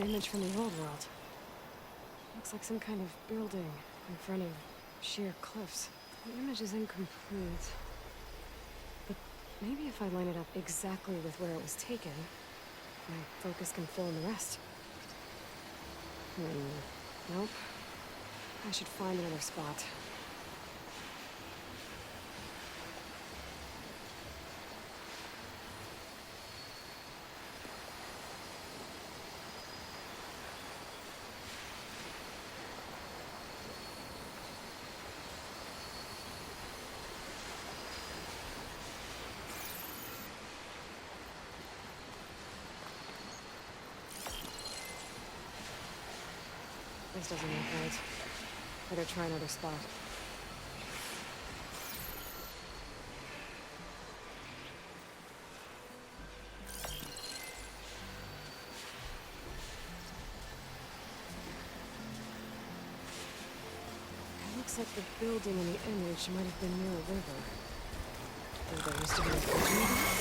an image from the old world. Looks like some kind of building in front of sheer cliffs. The image is incomplete. But maybe if I line it up exactly with where it was taken, my focus can fill in the rest. Nope. I should find another spot. This doesn't look right. Better try another spot. It looks like the building in the image might have been near a river. Or there used to be a bridge nearby?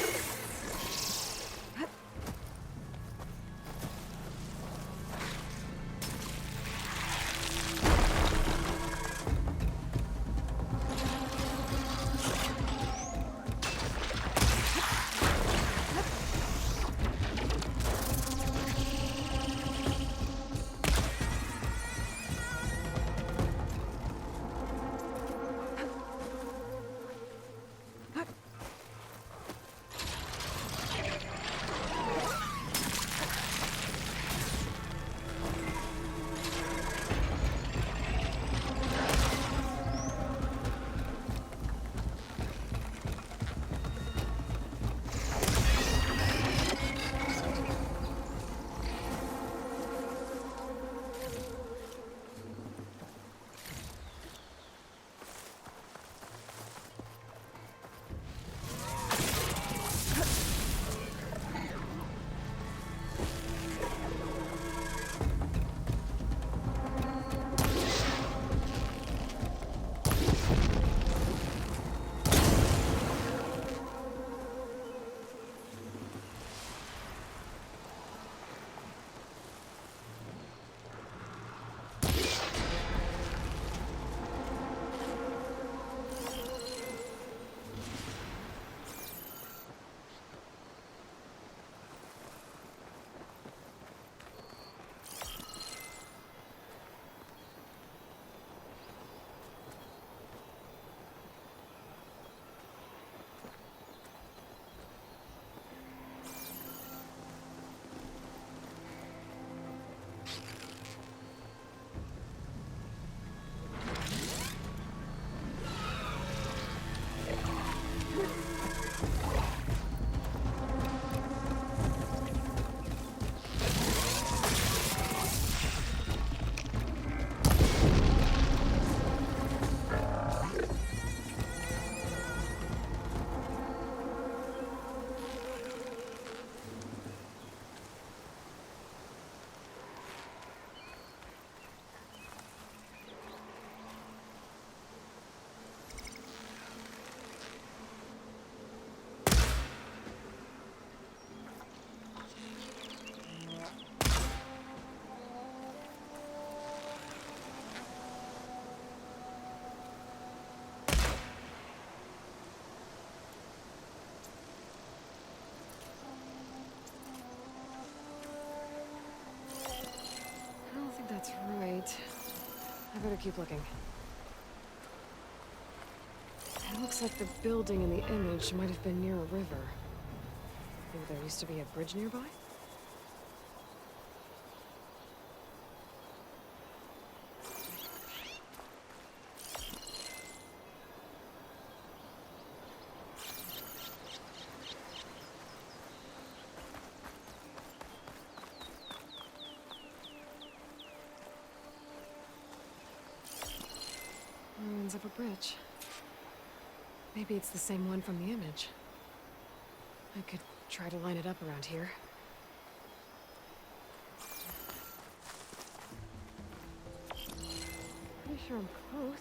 That's right. I better keep looking. It looks like the building in the image might have been near a river. Maybe there used to be a bridge nearby? Ruins of a bridge. Maybe it's the same one from the image. I could try to line it up around here. Pretty sure I'm close.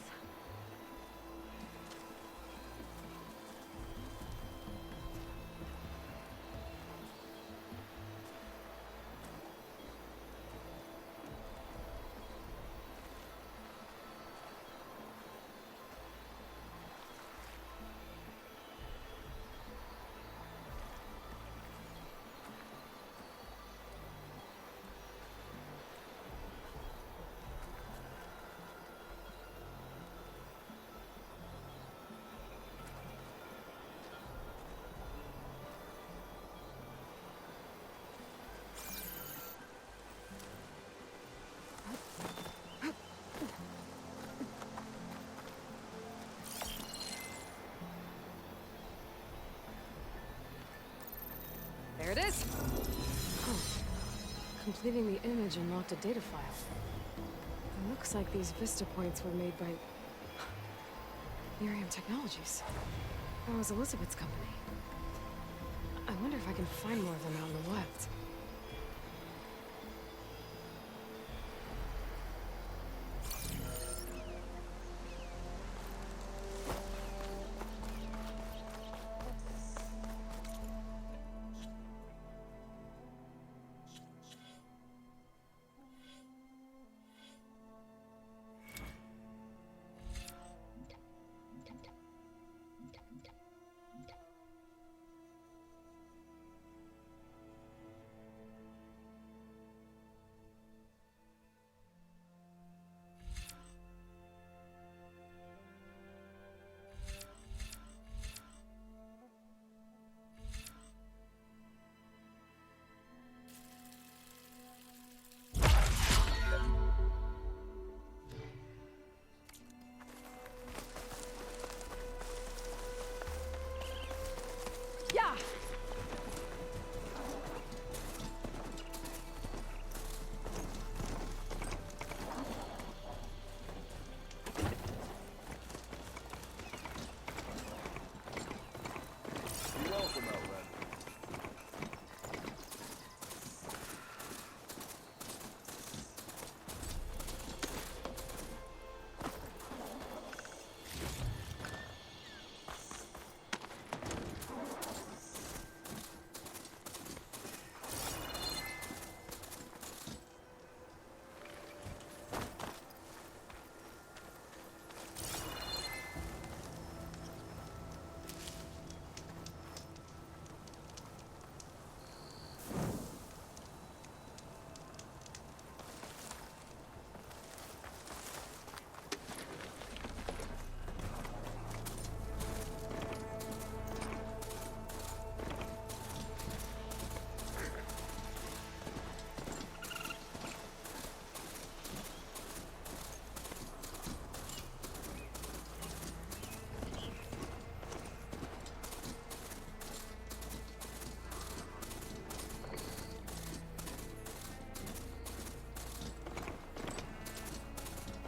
completing the image unlocked a data file. It looks like these Vista points were made by Miriam Technologies. That was Elizabeth's company. I wonder if I can find more of them out in the wilds. Yeah! You're welcome, Outlander.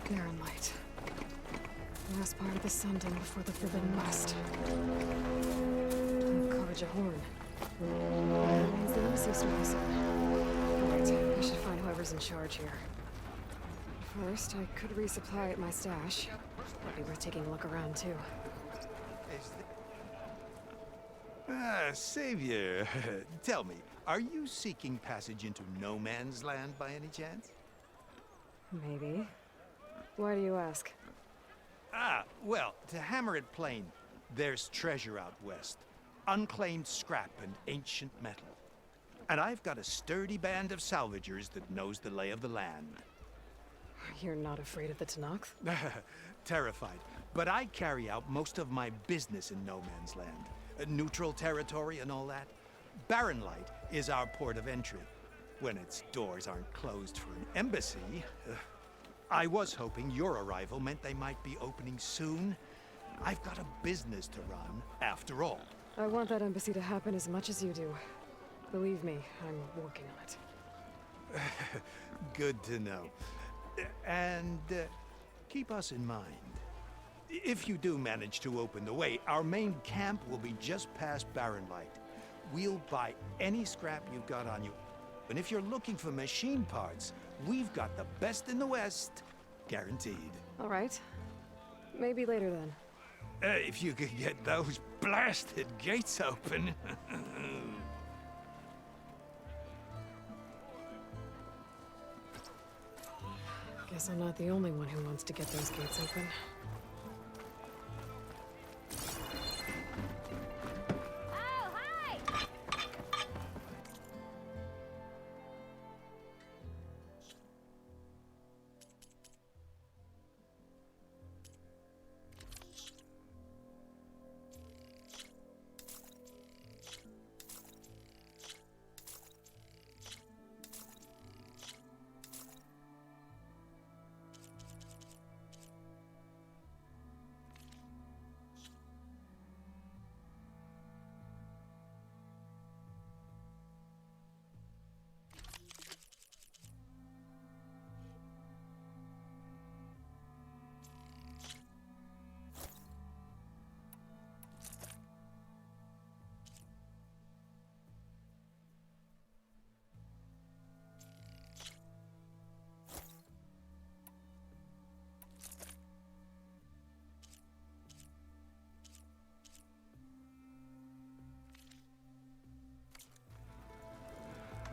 Barren light. Last part of the Sundom before the Forbidden West. Carja Horn. That means the embassy service. Alright, I should find whoever's in charge here. First, I could resupply at my stash. Might be worth taking a look around, too. Savior, tell me, are you seeking passage into no man's land by any chance? Maybe. Why do you ask? Well, to hammer it plain, there's treasure out west. Unclaimed scrap and ancient metal. And I've got a sturdy band of salvagers that knows the lay of the land. You're not afraid of the Tenakth? Terrified. But I carry out most of my business in no man's land. Neutral territory and all that. Barren Light is our port of entry. When its doors aren't closed for an embassy. I was hoping your arrival meant they might be opening soon. I've got a business to run, after all. I want that embassy to happen as much as you do. Believe me, I'm working on it. Good to know. And keep us in mind. If you do manage to open the way, our main camp will be just past Barren Light. We'll buy any scrap you've got on you. And if you're looking for machine parts, we've got the best in the West, guaranteed. All right. Maybe later then. If you could get those blasted gates open. Guess I'm not the only one who wants to get those gates open.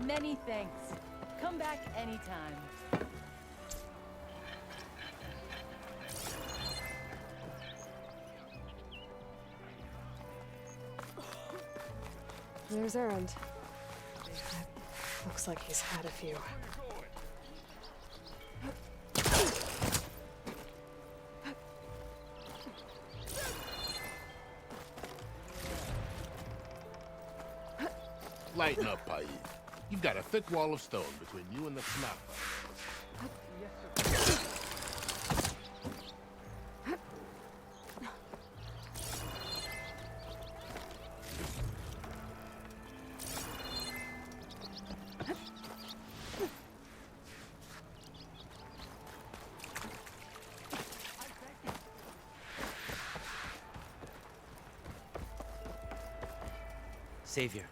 Many thanks. Come back anytime. There's Errand. Looks like he's had a few. Lighten up, Paid. You've got a thick wall of stone between you and the Knappa. Savior,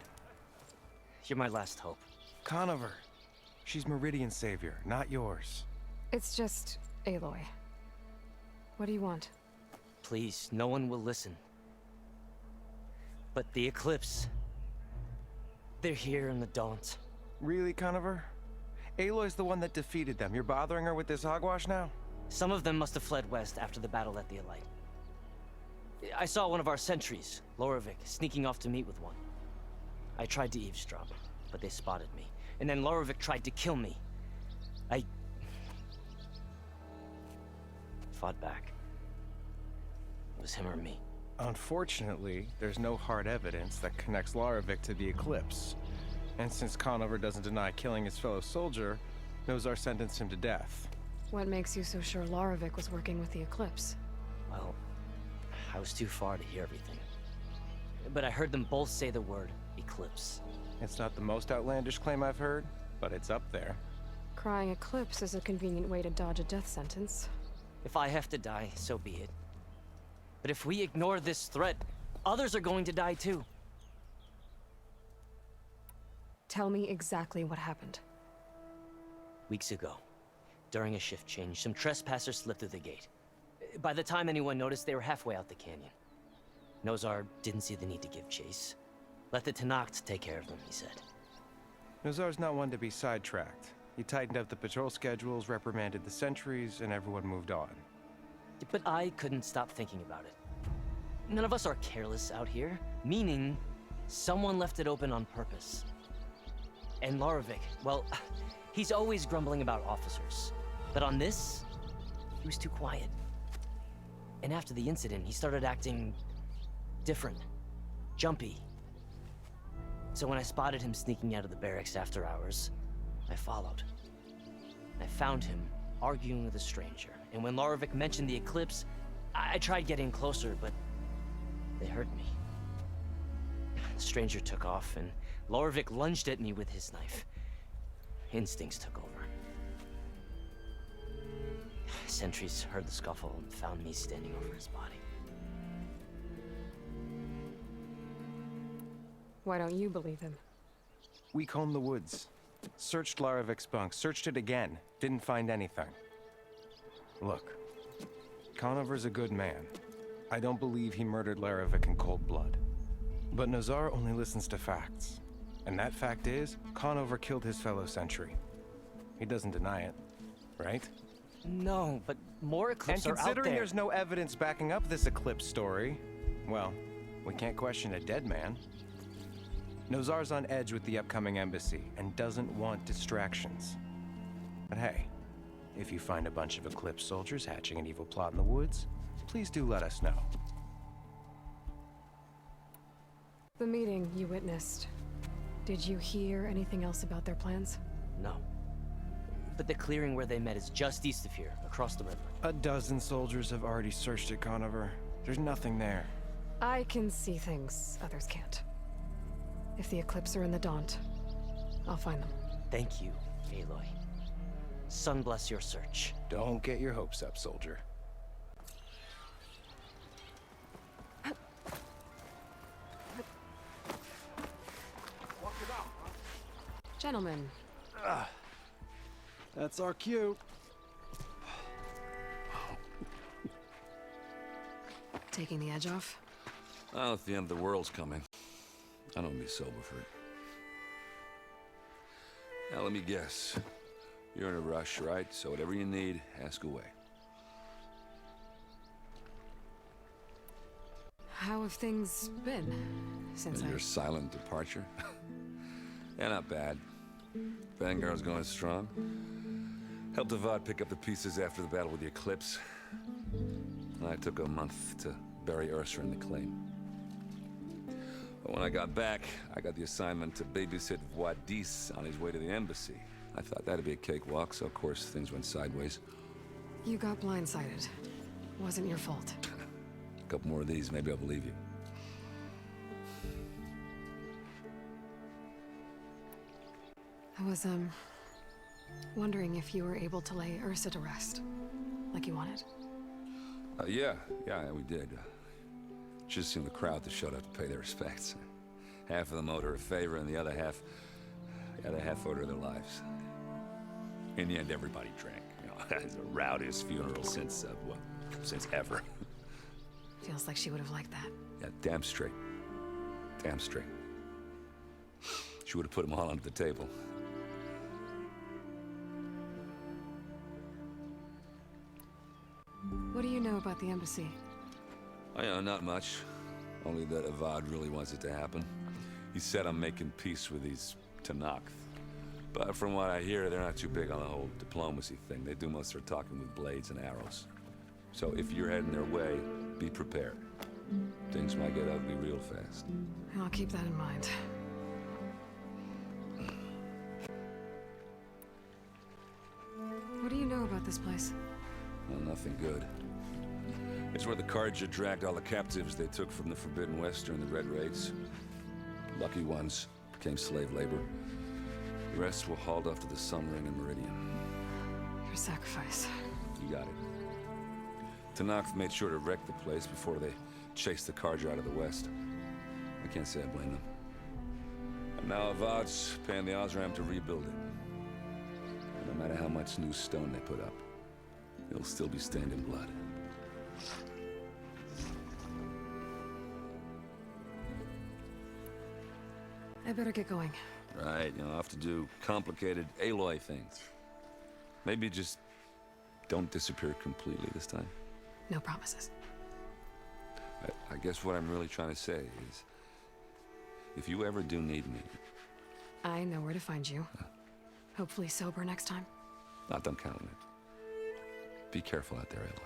you're my last hope. Conover. She's Meridian's savior, not yours. It's just Aloy. What do you want? Please, no one will listen. But the Eclipse... they're here in the Daunt. Really, Conover? Aloy's the one that defeated them. You're bothering her with this hogwash now? Some of them must have fled west after the battle at the Elite. I saw one of our sentries, Lorovic, sneaking off to meet with one. I tried to eavesdrop, but they spotted me. And then Lorovic tried to kill me. I... fought back. It was him or me. Unfortunately, there's no hard evidence that connects Lorovic to the Eclipse. And since Conover doesn't deny killing his fellow soldier, Nozar sentenced him to death. What makes you so sure Lorovic was working with the Eclipse? Well, I was too far to hear everything. But I heard them both say the word Eclipse. It's not the most outlandish claim I've heard, but it's up there. Crying Eclipse is a convenient way to dodge a death sentence. If I have to die, so be it. But if we ignore this threat, others are going to die too. Tell me exactly what happened. Weeks ago, during a shift change, some trespassers slipped through the gate. By the time anyone noticed, they were halfway out the canyon. Nozar didn't see the need to give chase. Let the Tenakth take care of them, he said. Nozar's not one to be sidetracked. He tightened up the patrol schedules, reprimanded the sentries, and everyone moved on. But I couldn't stop thinking about it. None of us are careless out here, meaning someone left it open on purpose. And Lorovic, well, he's always grumbling about officers. But on this, he was too quiet. And after the incident, he started acting different, jumpy. So when I spotted him sneaking out of the barracks after hours, I followed. I found him arguing with a stranger. And when Lorovic mentioned the Eclipse, I tried getting closer, but they heard me. The stranger took off, and Lorovic lunged at me with his knife. Instincts took over. Sentries heard the scuffle and found me standing over his body. Why don't you believe him? We combed the woods. Searched Larovic's bunk, searched it again. Didn't find anything. Look, Conover's a good man. I don't believe he murdered Larovic in cold blood. But Nozar only listens to facts. And that fact is, Conover killed his fellow sentry. He doesn't deny it, right? No, but more Eclipse And are out considering there. there's no evidence backing up this Eclipse story, well, we can't question a dead man. Nozar's on edge with the upcoming embassy and doesn't want distractions. But hey, if you find a bunch of Eclipse soldiers hatching an evil plot in the woods, please do let us know. The meeting you witnessed. Did you hear anything else about their plans? No. But the clearing where they met is just east of here, across the river. A dozen soldiers have already searched it, Conover. There's nothing there. I can see things others can't. If the Eclipse are in the Daunt, I'll find them. Thank you, Aloy. Sun bless your search. Don't get your hopes up, soldier. Gentlemen, That's our cue. taking the edge off? Well, if the end of the world's coming, I don't be sober for it. Now let me guess. You're in a rush, right? So whatever you need, ask away. How have things been since And your silent departure? Yeah, not bad. Vanguard's going strong. Helped Avad pick up the pieces after the battle with the Eclipse. I took a month to bury Ursa in the claim. But when I got back, I got the assignment to babysit Wadis on his way to the embassy. I thought that'd be a cakewalk, so of course things went sideways. You got blindsided. Wasn't your fault. A couple more of these, maybe I'll believe you. I was, wondering if you were able to lay Ursa to rest, like you wanted. Yeah, we did. Just seemed the crowd that showed up to pay their respects. Half of them owed her a favor, and the other half owed her their lives. In the end, everybody drank. You know, it's the rowdiest funeral since ever. Feels like she would have liked that. Yeah, damn straight. Damn straight. She would have put them all under the table. What do you know about the embassy? Oh, yeah, not much. Only that Avad really wants it to happen. He said I'm making peace with these Tanakh. But from what I hear, they're not too big on the whole diplomacy thing. They do most of their talking with blades and arrows. So if you're heading their way, be prepared. Things might get ugly real fast. I'll keep that in mind. What do you know about this place? Well, nothing good. It's where the Carja dragged all the captives they took from the Forbidden West during the Red Raids. Lucky ones became slave labor. The rest were hauled off to the Sun Ring and Meridian. Your sacrifice. You got it. Tanakh made sure to wreck the place before they chased the Carja out of the West. I can't say I blame them. And now Avad's paying the Osram to rebuild it. And no matter how much new stone they put up, it'll still be stained in blood. I better get going. Right, you know, I'll have to do complicated Aloy things. Maybe just don't disappear completely this time. No promises. I guess what I'm really trying to say is, if you ever do need me... I know where to find you. Hopefully sober next time. Not done counting it. Be careful out there, Aloy.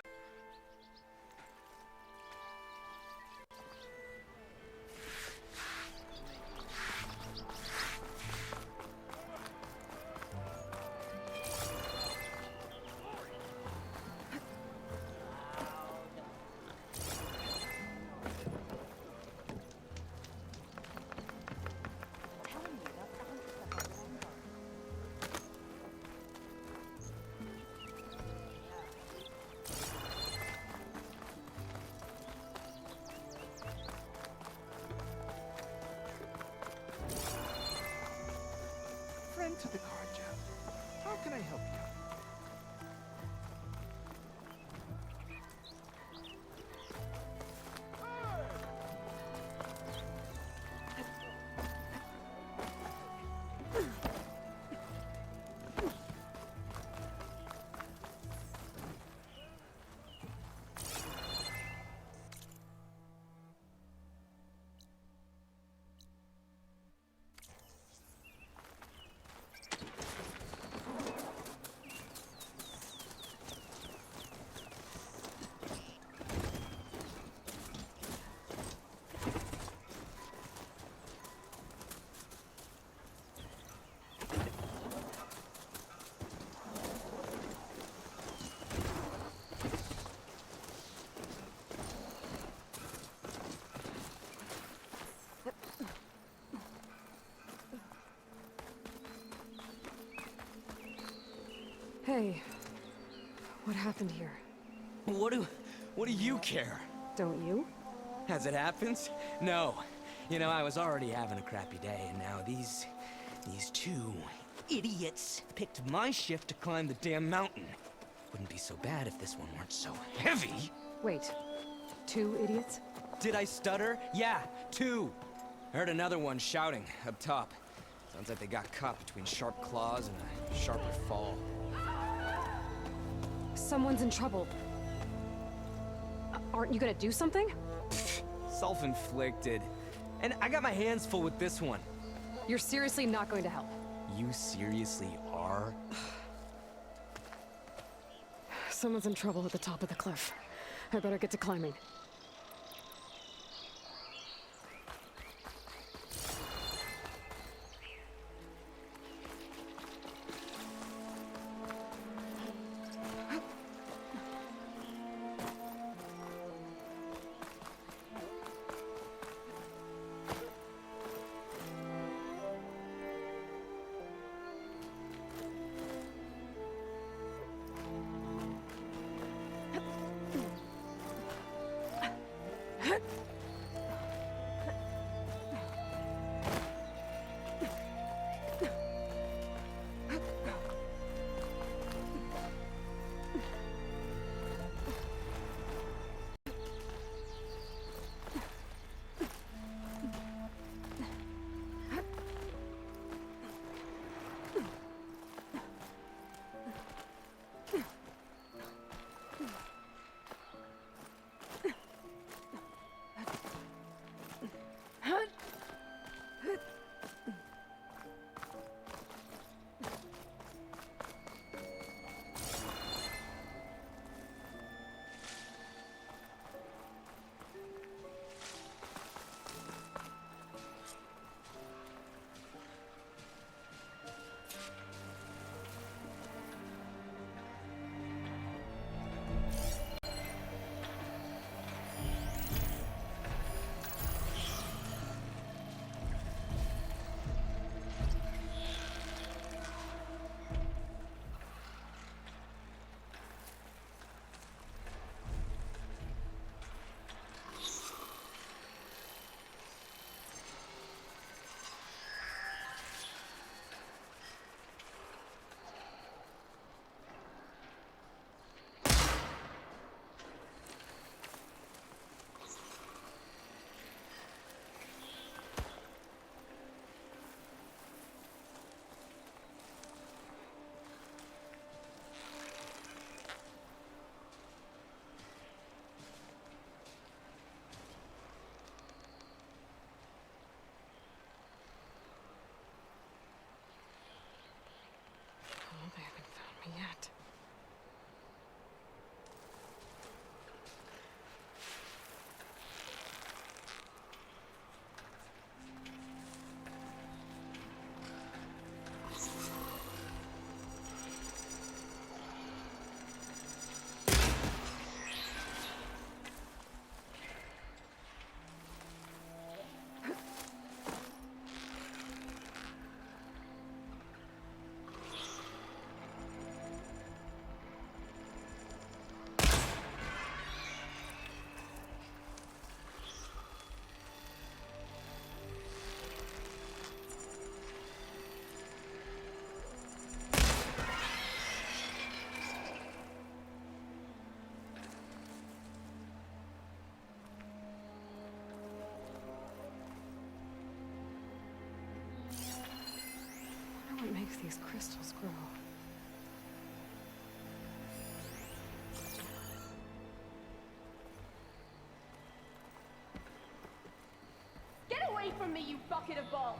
Friend to the Carja. How can I help you? Hey, what happened here? What do you care? Don't you? As it happens? No. You know, I was already having a crappy day, and now these two idiots picked my shift to climb the damn mountain. Wouldn't be so bad if this one weren't so heavy. Wait, 2 idiots? Did I stutter? Yeah, 2. I heard another one shouting up top. Sounds like they got caught between sharp claws and a sharper fall. Someone's in trouble. Aren't you gonna do something? Self-inflicted. And I got my hands full with this one. You're seriously not going to help. You seriously are? Someone's in trouble at the top of the cliff. I better get to climbing. Oh, they haven't found me yet. What makes these crystals grow? Get away from me, you bucket of balls!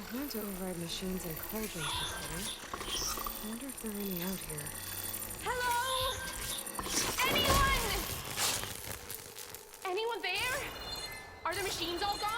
I've learned to override machines and cauldrons before. I wonder if there are any out here. Hello? Anyone? Anyone there? Are the machines all gone?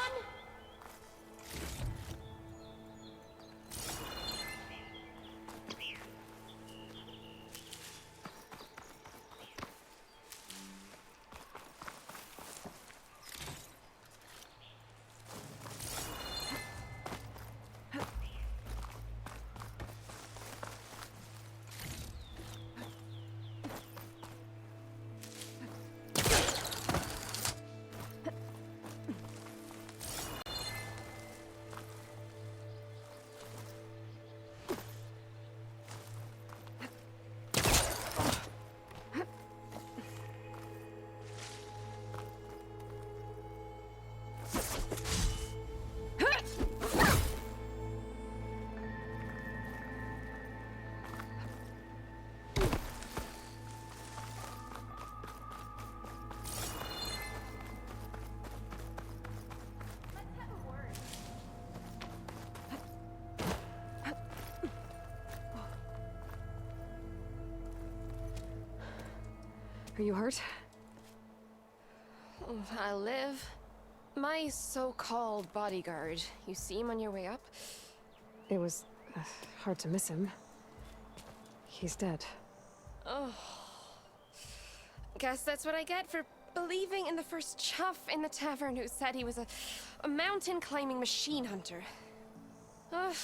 Are you hurt? I live. My so-called bodyguard. You see him on your way up? It was hard to miss him. He's dead. Oh. Guess that's what I get for believing in the first chuff in the tavern who said he was a mountain-climbing machine hunter. Ugh.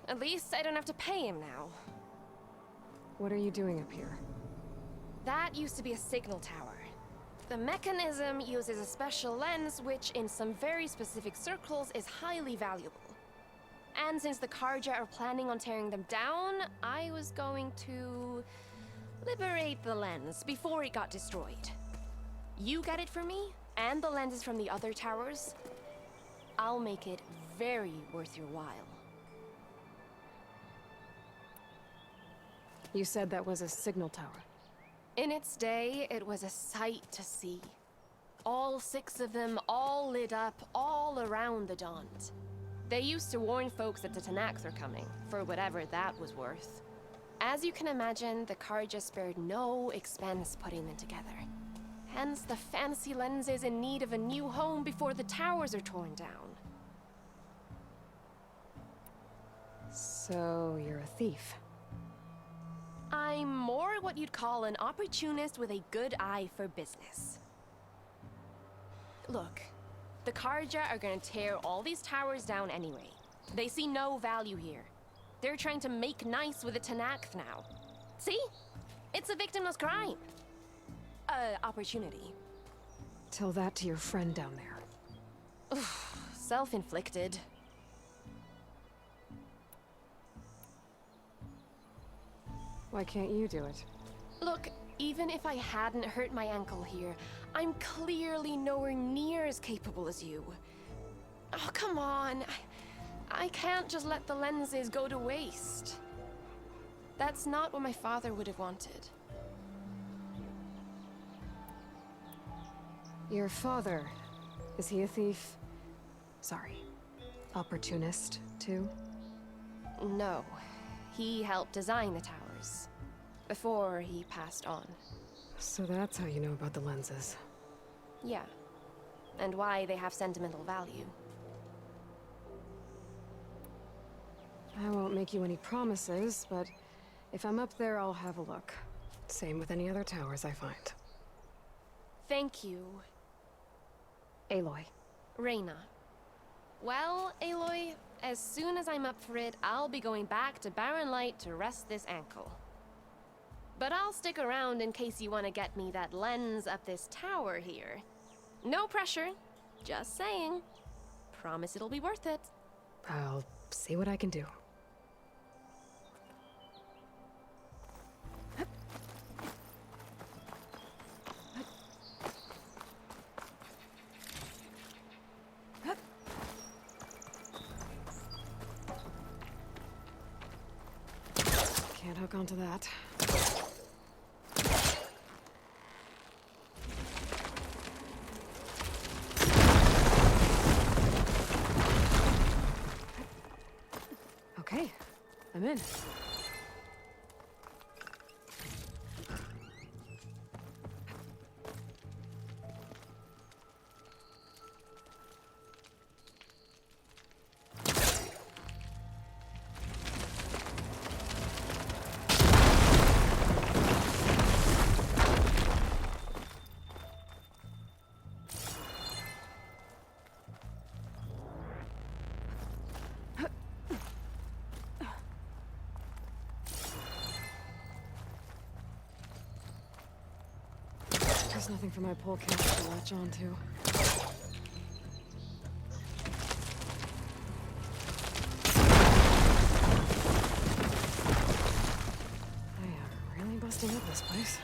At least I don't have to pay him now. What are you doing up here? That used to be a signal tower. The mechanism uses a special lens which, in some very specific circles, is highly valuable. And since the Karja are planning on tearing them down, I was going to liberate the lens before it got destroyed. You get it for me, and the lenses from the other towers. I'll make it very worth your while. You said that was a signal tower. In its day, it was a sight to see. All 6 of them, all lit up, all around the Daunt. They used to warn folks that the Tanakhs are coming, for whatever that was worth. As you can imagine, the Karja spared no expense putting them together. Hence the fancy lenses in need of a new home before the towers are torn down. So, you're a thief. I'm more what you'd call an opportunist with a good eye for business. Look, the Karja are gonna tear all these towers down anyway. They see no value here. They're trying to make nice with the Tanakh now. See? It's a victimless crime. Opportunity. Tell that to your friend down there. Self-inflicted. Why can't you do it? Look, even if I hadn't hurt my ankle here, I'm clearly nowhere near as capable as you. Oh, come on. I can't just let the lenses go to waste. That's not what my father would have wanted. Your father, is he a thief? Sorry, opportunist, too? No. He helped design the towers. Before he passed on. So that's how you know about the lenses. Yeah. And why they have sentimental value. I won't make you any promises, but if I'm up there, I'll have a look. Same with any other towers I find. Thank you, Aloy. Reyna. Well, Aloy, as soon as I'm up for it, I'll be going back to Barren Light to rest this ankle. But I'll stick around in case you want to get me that lens up this tower here. No pressure, just saying. Promise it'll be worth it. I'll see what I can do. Can't hook onto that. Okay, I'm in. There's nothing for my pole camera to latch onto. I am really busting up this place.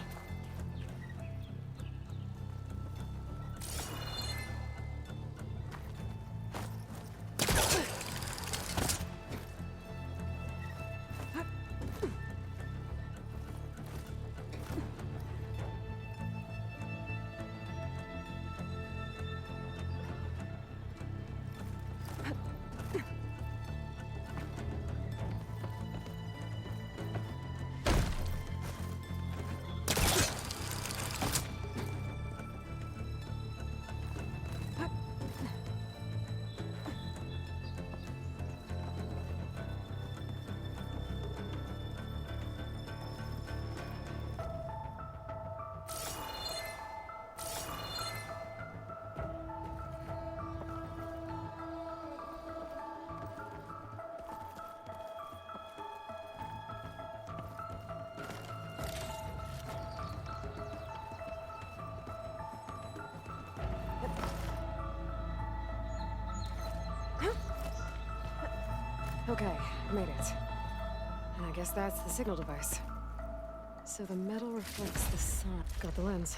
Okay, made it. And I guess that's the signal device. So the metal reflects the sun. Got the lens.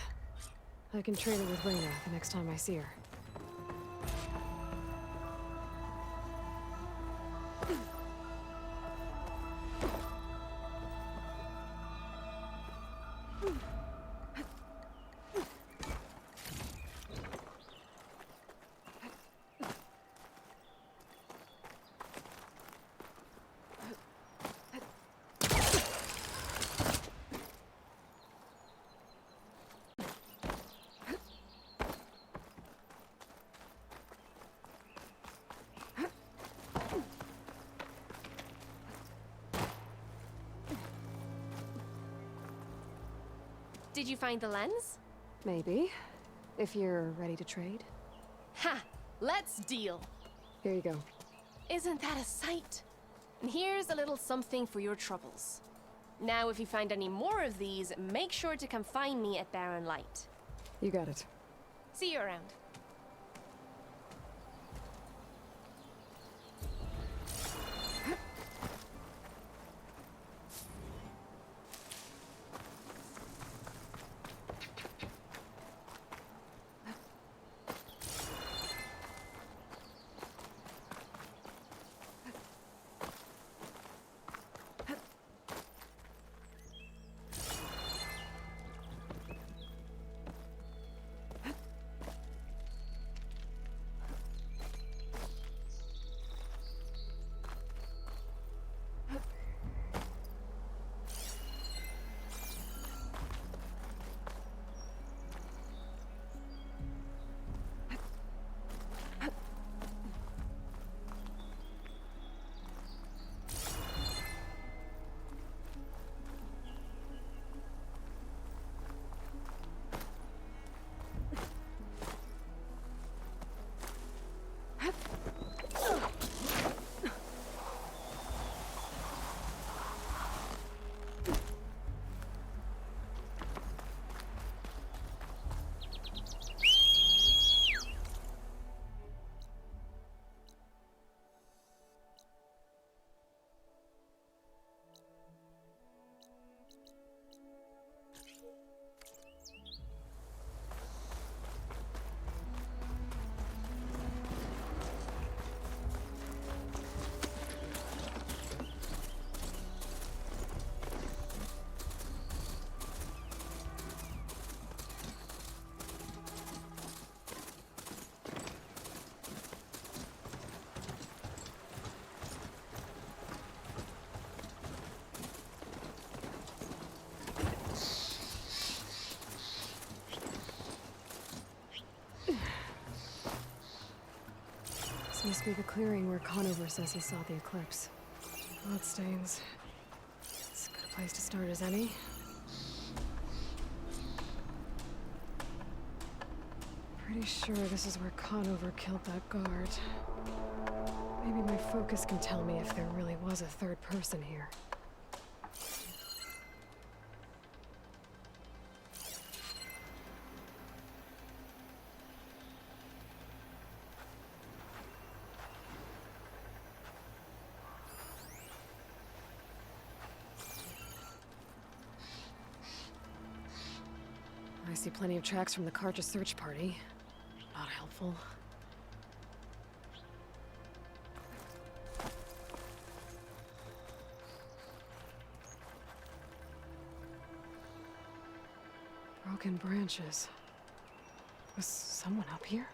I can trade it with Reyna the next time I see her. Did you find the lens? Maybe. If you're ready to trade. Ha! Let's deal! Here you go. Isn't that a sight? And here's a little something for your troubles. Now, if you find any more of these, make sure to come find me at Barren Light. You got it. See you around. This must be the clearing where Conover says he saw the eclipse. Bloodstains. It's a good place to start as any. Pretty sure this is where Conover killed that guard. Maybe my focus can tell me if there really was a third person here. I see plenty of tracks from the Karja search party. Not helpful. Broken branches. Was someone up here?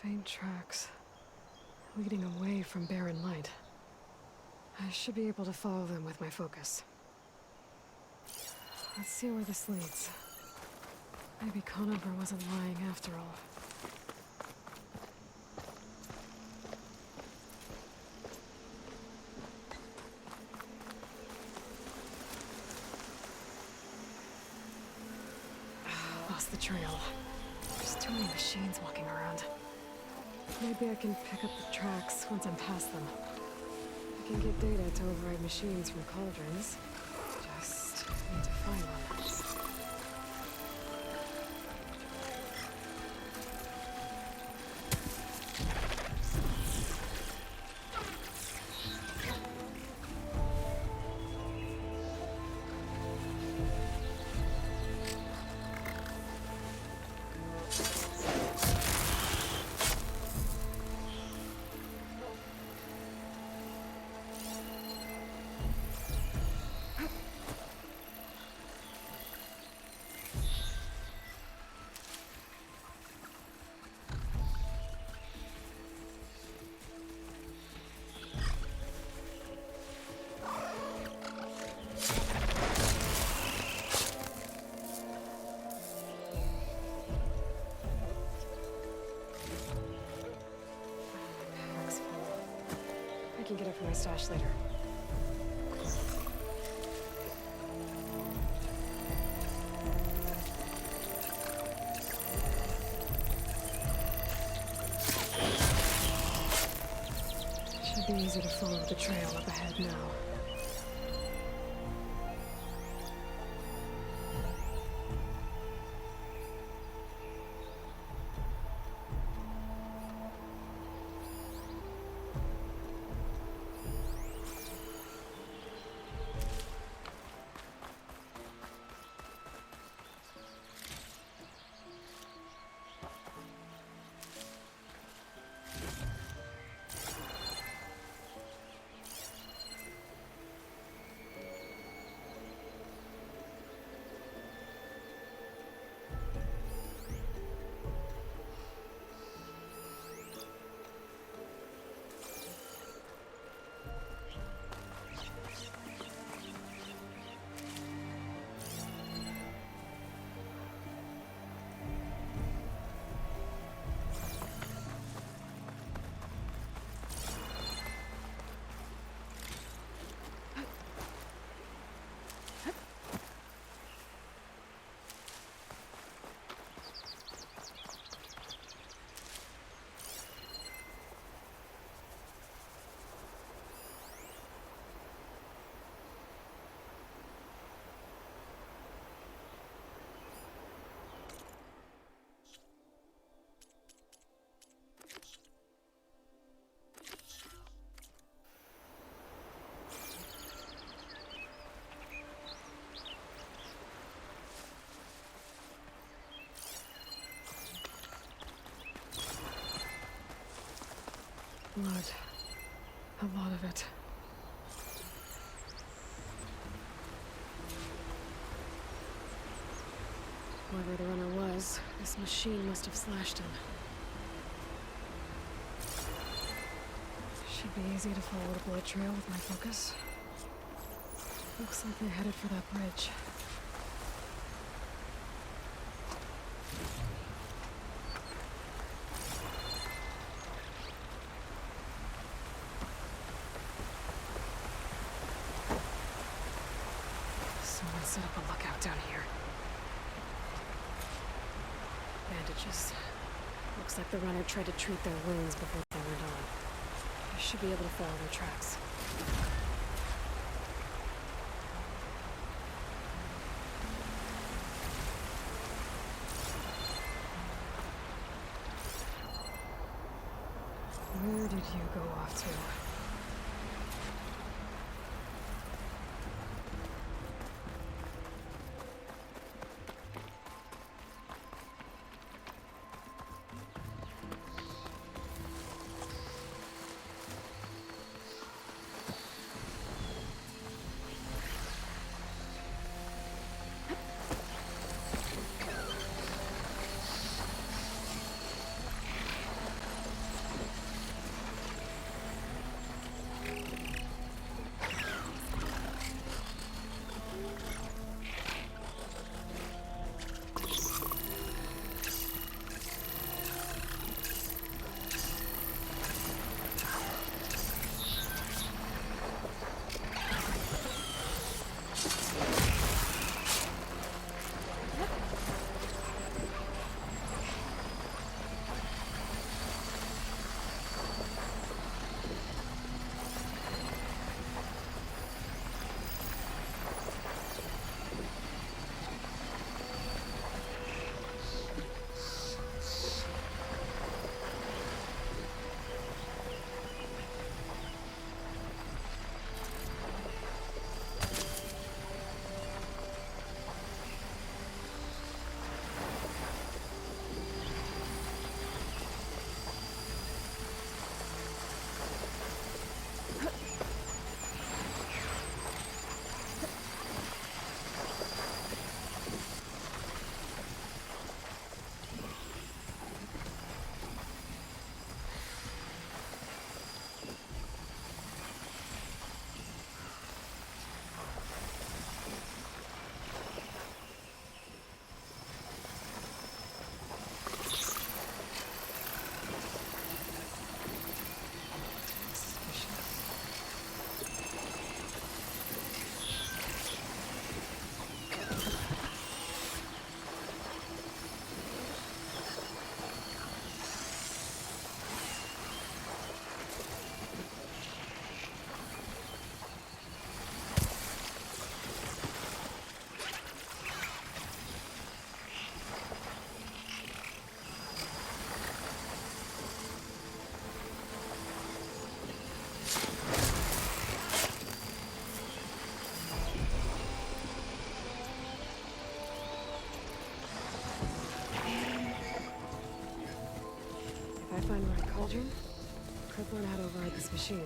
Faint tracks, leading away from barren light. I should be able to follow them with my focus. Let's see where this leads. Maybe Conover wasn't lying after all. Lost the trail. There's too many machines walking around. Maybe I can pick up the tracks once I'm past them. I can get data to override machines from cauldrons. Just need to find one. I can get it from my stash later. Should be easy to follow the trail up ahead now. Blood. A lot of it. Whoever the runner was, this machine must have slashed him. Should be easy to follow the blood trail with my focus. Looks like they're headed for that bridge. Someone set up a lookout down here. Bandages. Looks like the runner tried to treat their wounds before they went on. I should be able to follow their tracks. did you go off to? If I find the right cauldron, could learn how to override this machine.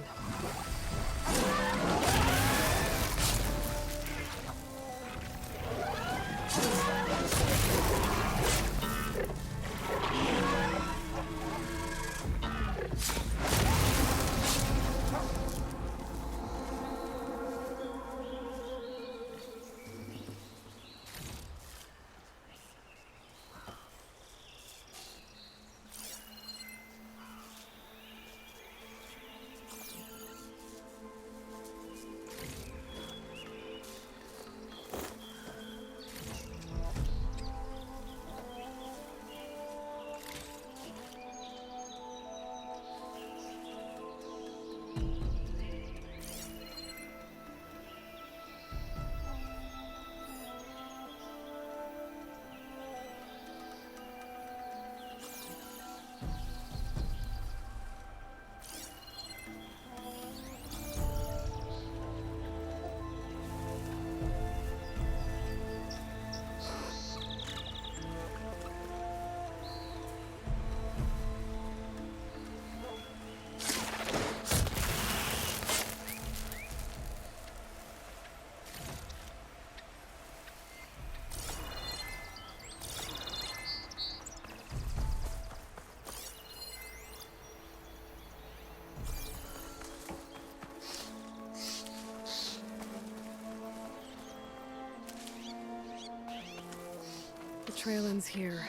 The trail ends here.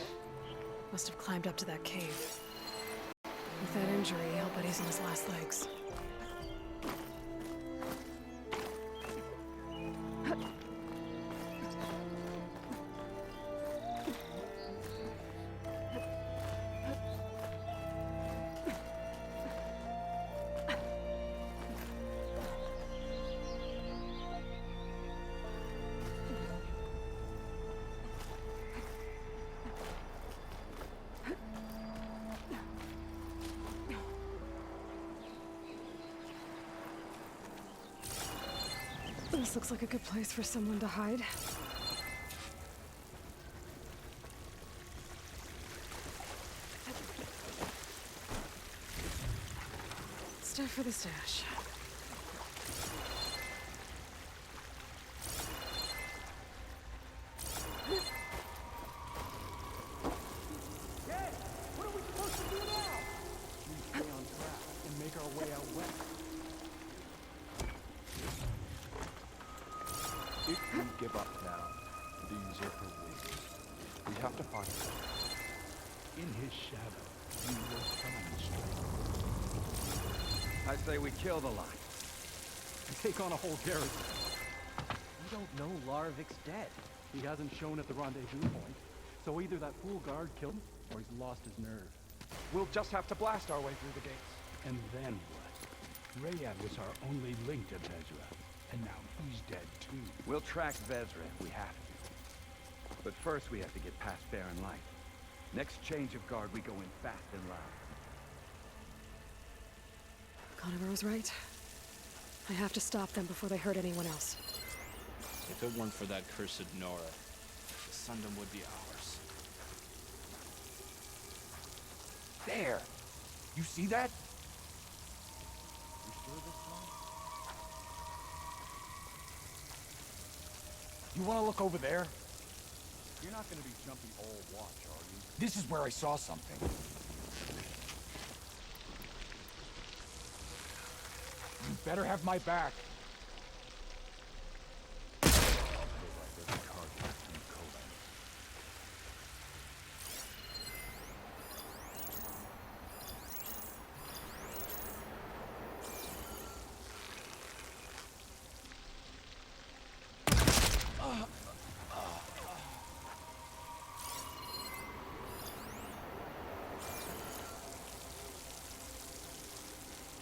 Must have climbed up to that cave. With that injury, I'll bet he's on his last legs. This looks like a good place for someone to hide. Stuff for the stash. If we give up now, the usurper wins. We have to find him. In his shadow, we will find strength. I say we kill the lot. And take on a whole garrison. We don't know Larovik's dead. He hasn't shown at the rendezvous point, so either that fool guard killed him, or he's lost his nerve. We'll just have to blast our way through the gates. And then what? Rayad was our only link to Vezra, and now he's dead too. We'll track Vezra if we have to. But first we have to get past Barren Light. Next change of guard, we go in fast and loud. Conover was right. I have to stop them before they hurt anyone else. If it weren't for that cursed Nora, the Sundom would be ours. There! You see that? You sure this one? You want to look over there? You're not gonna be jumping all watch, are you? This is where I saw something. You better have my back.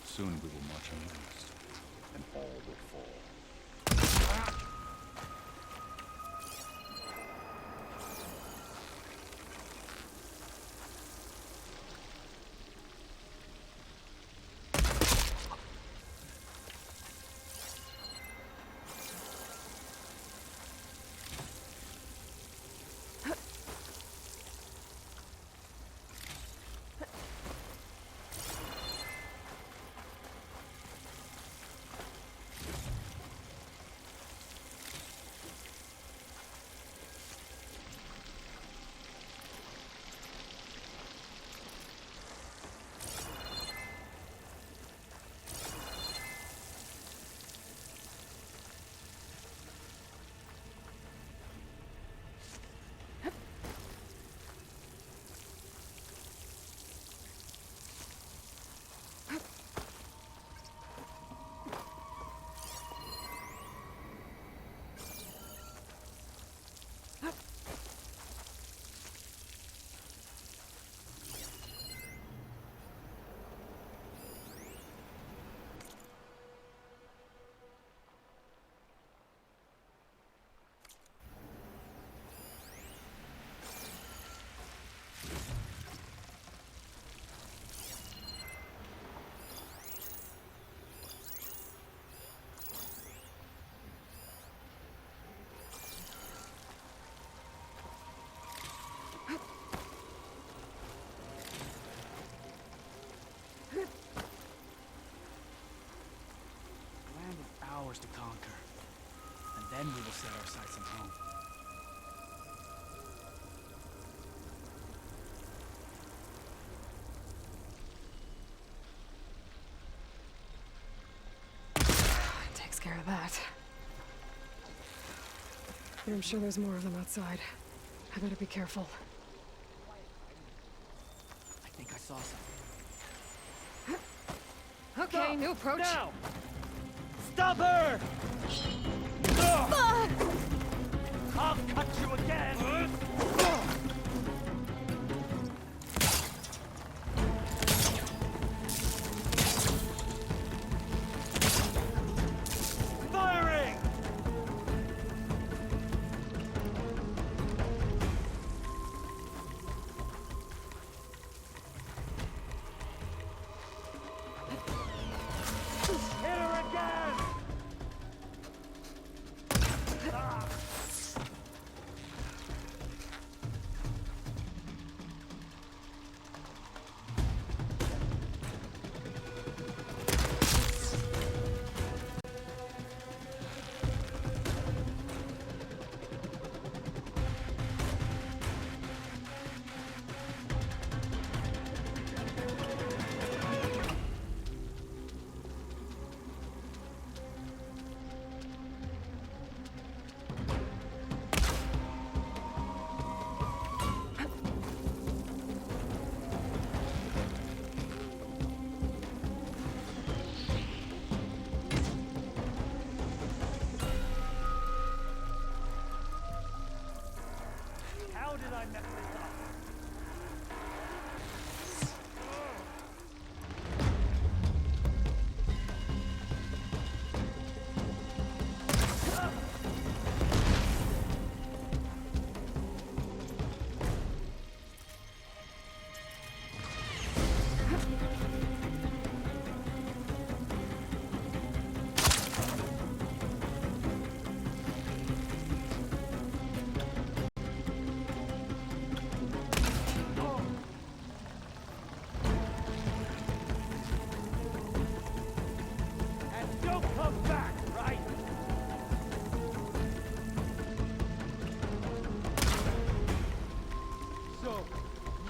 Soon we will march unnoticed, and all will fall. To conquer, and then we will set our sights on home. Takes care of that. I'm sure there's more of them outside. I better be careful. I think I saw something. Okay, new approach. Now! Stop her! I'll cut you again! Firing! Hit her again!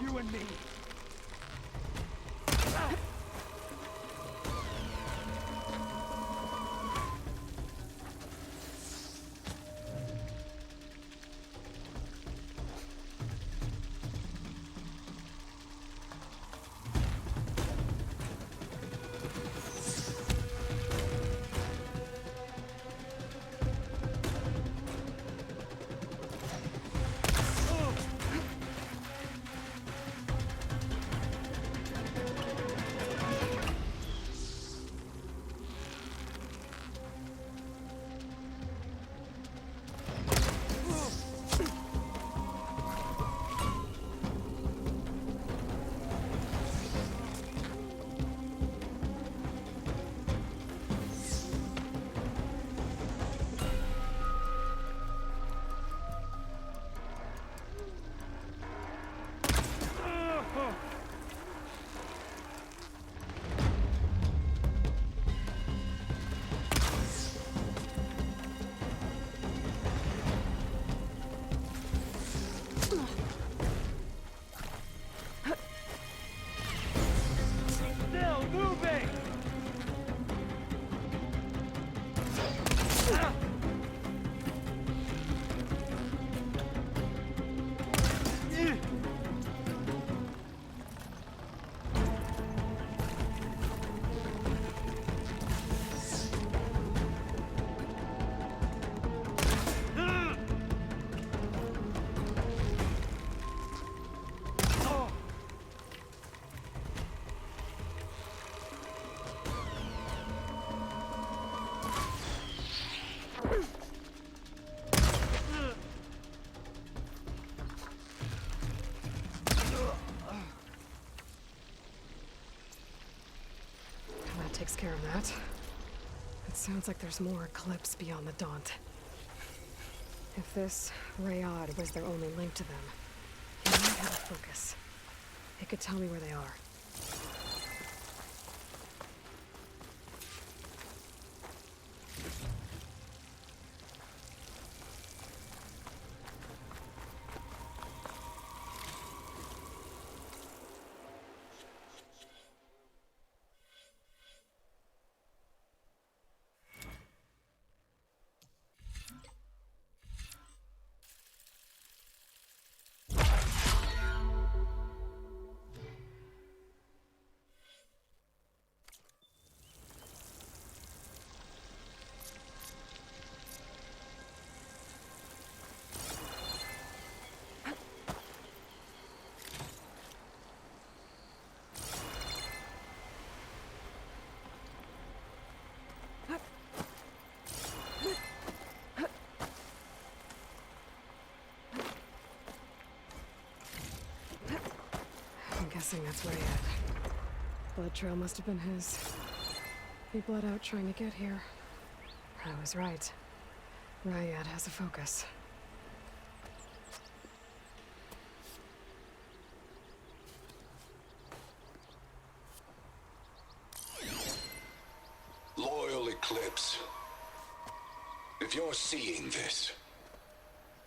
You and me. Still moving! That takes care of that. It sounds like there's more Eclipse beyond the Daunt. If this Rayad was their only link to them, he might have a focus. It could tell me where they are. I'm guessing that's Rayad. Blood trail must have been his. He bled out trying to get here. I was right. Rayad has a focus. Loyal Eclipse. If you're seeing this,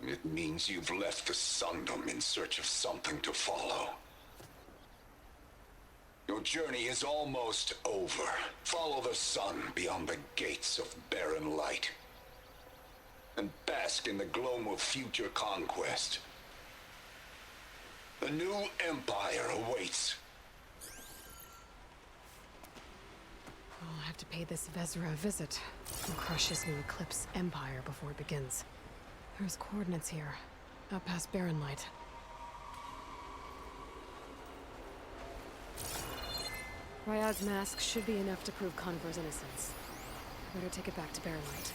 it means you've left the Sundom in search of something to follow. Your journey is almost over. Follow the sun beyond the gates of barren light, and bask in the gloam of future conquest. A new empire awaits. I'll have to pay this Vezra a visit and crush his new Eclipse empire before it begins. There's coordinates here, out past Barren Light. Rayad's mask should be enough to prove Convor's innocence. Better take it back to Barren Light.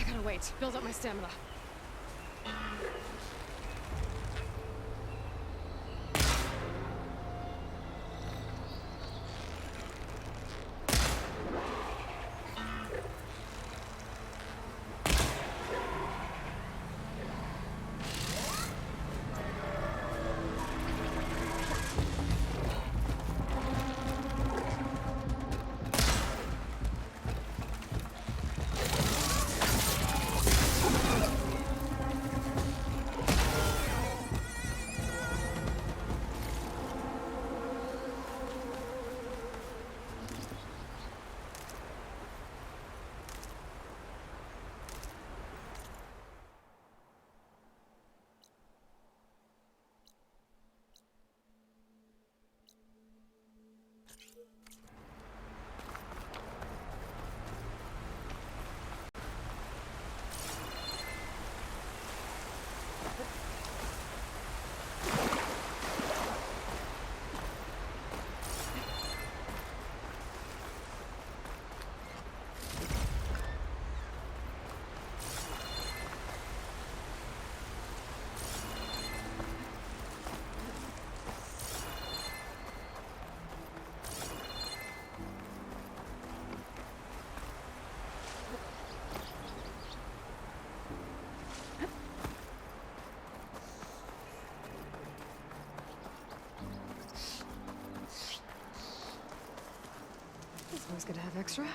I gotta wait. Build up my stamina. It's always good to have extra.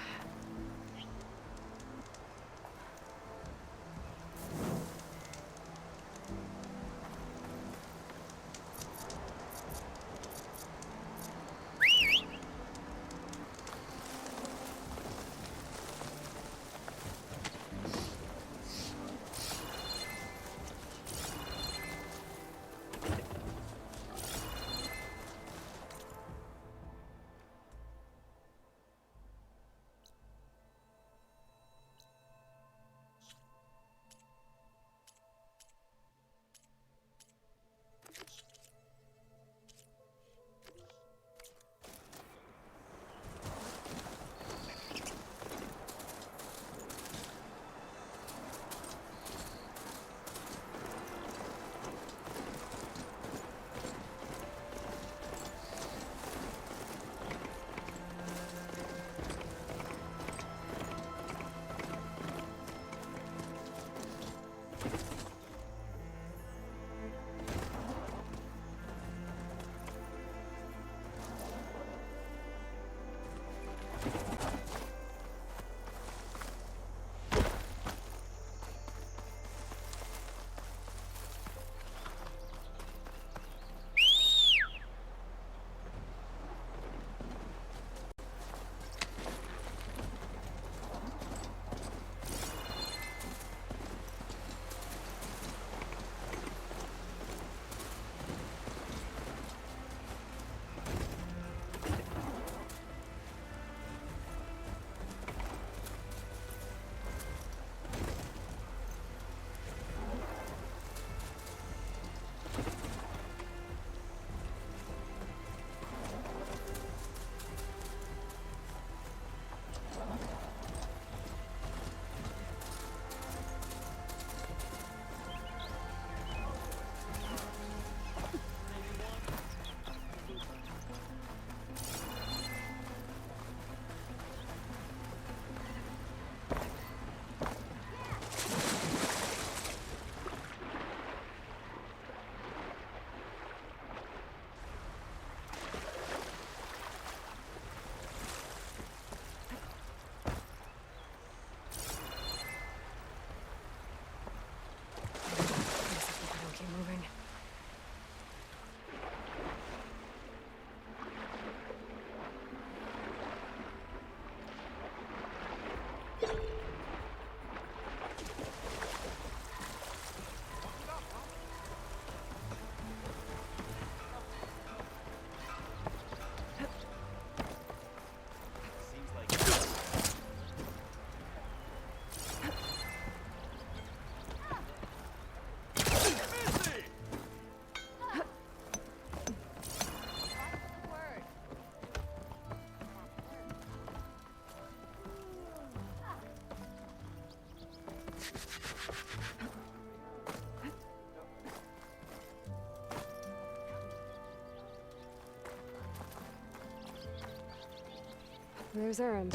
There's Erend.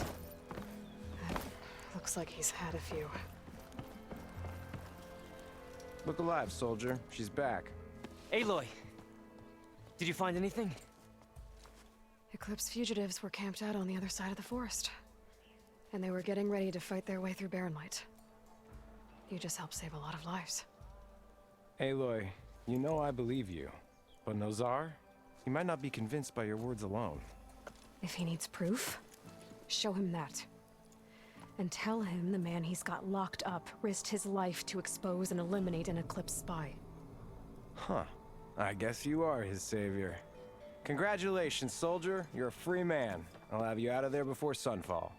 Looks like he's had a few. Look alive, soldier. She's back. Aloy! Did you find anything? Eclipse fugitives were camped out on the other side of the forest. And they were getting ready to fight their way through Barren Light. You just helped save a lot of lives. Aloy, you know I believe you. But Nozar? He might not be convinced by your words alone. If he needs proof, show him that. And tell him the man he's got locked up risked his life to expose and eliminate an Eclipse spy. Huh. I guess you are his savior. Congratulations, soldier. You're a free man. I'll have you out of there before sunfall.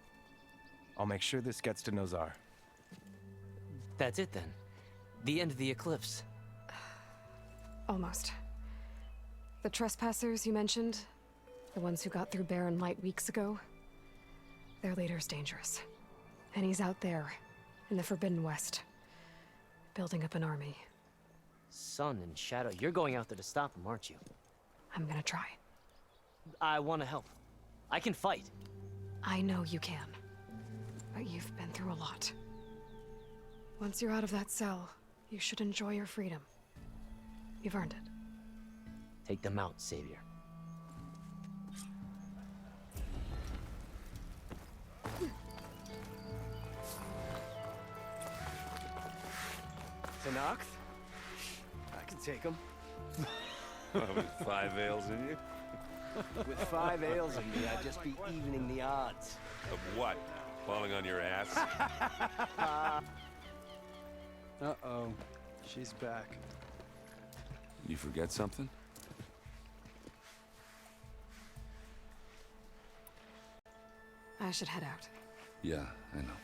I'll make sure this gets to Nozar. That's it then. The end of the Eclipse. Almost. The trespassers you mentioned, the ones who got through Barren Light weeks ago, their leader's dangerous. And he's out there, in the Forbidden West, building up an army. Sun and Shadow, you're going out there to stop him, aren't you? I'm gonna try. I want to help. I can fight. I know you can. But you've been through a lot. Once you're out of that cell, you should enjoy your freedom. You've earned it. Take them out, Savior. Tanax? I can take him. With 5 ales in you? With 5 ales in me, I'd just be evening the odds. Of what? Falling on your ass? Uh-oh. She's back. You forget something? I should head out. Yeah, I know.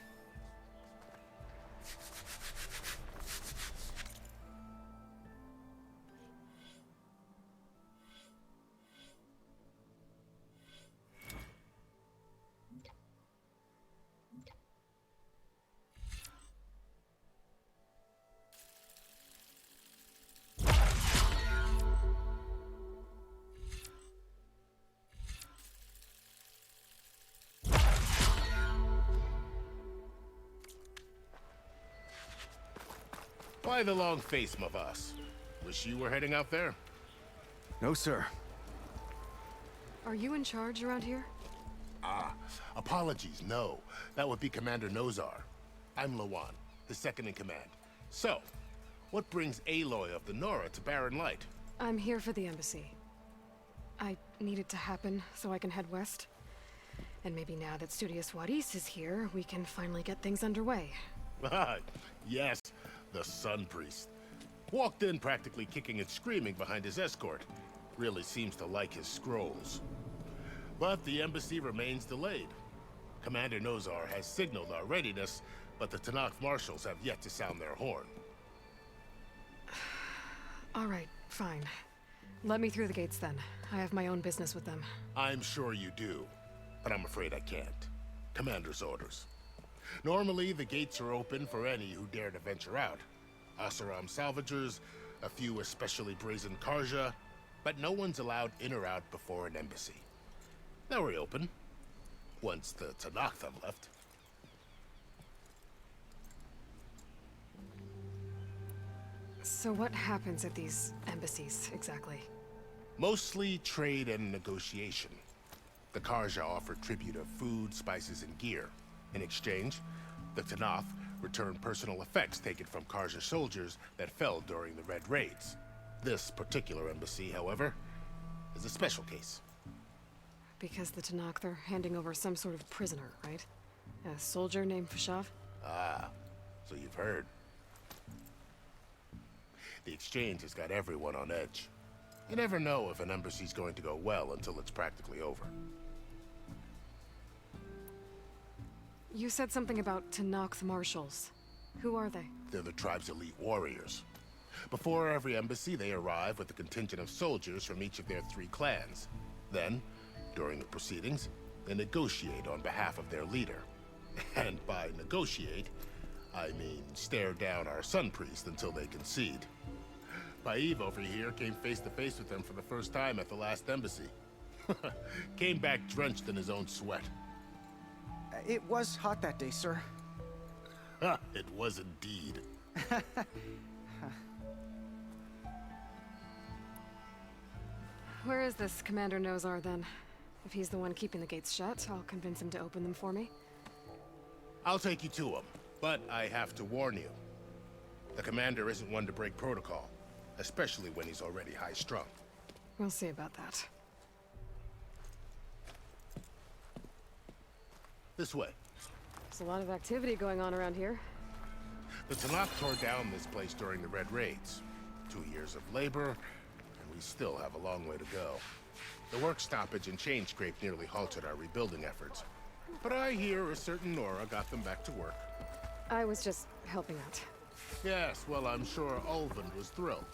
Why the long face, Mavas? Wish you were heading out there? No, sir. Are you in charge around here? Ah, apologies, no. That would be Commander Nozar. I'm Lawan, the second in command. So, what brings Aloy of the Nora to Barren Light? I'm here for the embassy. I need it to happen so I can head west. And maybe now that Studious Wadis is here, we can finally get things underway. Yes, the Sun Priest. Walked in practically kicking and screaming behind his escort. Really seems to like his scrolls. But the embassy remains delayed. Commander Nozar has signaled our readiness, but the Tanakh marshals have yet to sound their horn. All right, fine. Let me through the gates then. I have my own business with them. I'm sure you do, but I'm afraid I can't. Commander's orders. Normally, the gates are open for any who dare to venture out. Asaram salvagers, a few especially brazen Karja, but no one's allowed in or out before an embassy. Now we're open, once the Tanakh have left. So what happens at these embassies, exactly? Mostly trade and negotiation. The Karja offer tribute of food, spices, and gear. In exchange, the Tanakh return personal effects taken from Karja soldiers that fell during the Red Raids. This particular embassy, however, is a special case. Because the Tanakh are handing over some sort of prisoner, right? A soldier named Fashav? Ah, so you've heard. The exchange has got everyone on edge. You never know if an embassy's going to go well until it's practically over. You said something about Tanakh marshals. Who are they? They're the tribe's elite warriors. Before every embassy, they arrive with a contingent of soldiers from each of their 3 clans. Then, during the proceedings, they negotiate on behalf of their leader. And by negotiate, I mean stare down our Sun Priest until they concede. Baev over here came face to face with them for the first time at the last embassy. Came back drenched in his own sweat. It was hot that day, sir. It was indeed. Where is this Commander Nozar, then? If he's the one keeping the gates shut, I'll convince him to open them for me. I'll take you to him, but I have to warn you. The commander isn't one to break protocol, especially when he's already high-strung. We'll see about that. This way. There's a lot of activity going on around here. The Tanakh tore down this place during the Red Raids. 2 years of labor, and we still have a long way to go. The work stoppage and chain scrape nearly halted our rebuilding efforts. But I hear a certain Nora got them back to work. I was just helping out. Yes, well, I'm sure Ulvund was thrilled.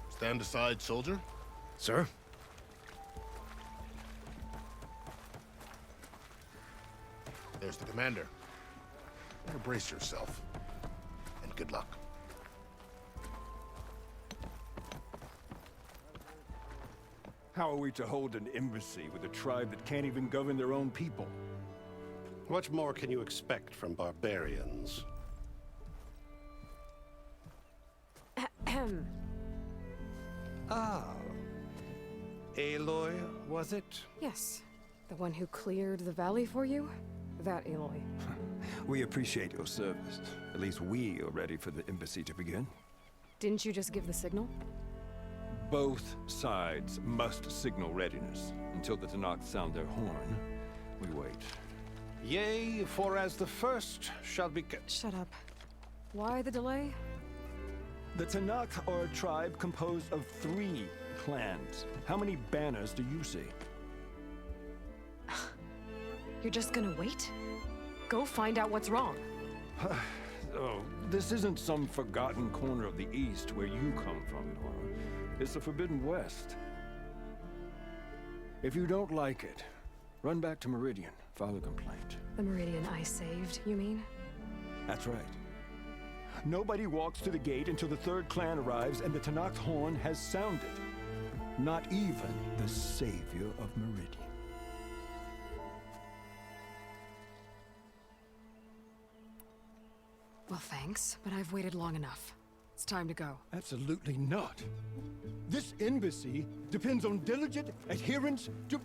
Stand aside, soldier. Sir? There's the commander. Better brace yourself. And good luck. How are we to hold an embassy with a tribe that can't even govern their own people? What more can you expect from barbarians? Ahem. Ah. Aloy, was it? Yes. The one who cleared the valley for you? That Aloy. We appreciate your service. At least we are ready for the embassy to begin. Didn't you just give the signal? Both sides must signal readiness. Until the Tanakh sound their horn, we wait. Yea, for as the first shall be... Shut up. Why the delay? The Tanakh are a tribe composed of 3 clans. How many banners do you see? You're just gonna wait? Go find out what's wrong. Oh, this isn't some forgotten corner of the East where you come from, Nora. It's the Forbidden West. If you don't like it, run back to Meridian, file a complaint. The Meridian I saved, you mean? That's right. Nobody walks to the gate until the 3rd clan arrives and the Tanakh's horn has sounded. Not even the savior of Meridian. Well, thanks, but I've waited long enough. It's time to go. Absolutely not. This embassy depends on diligent adherence to...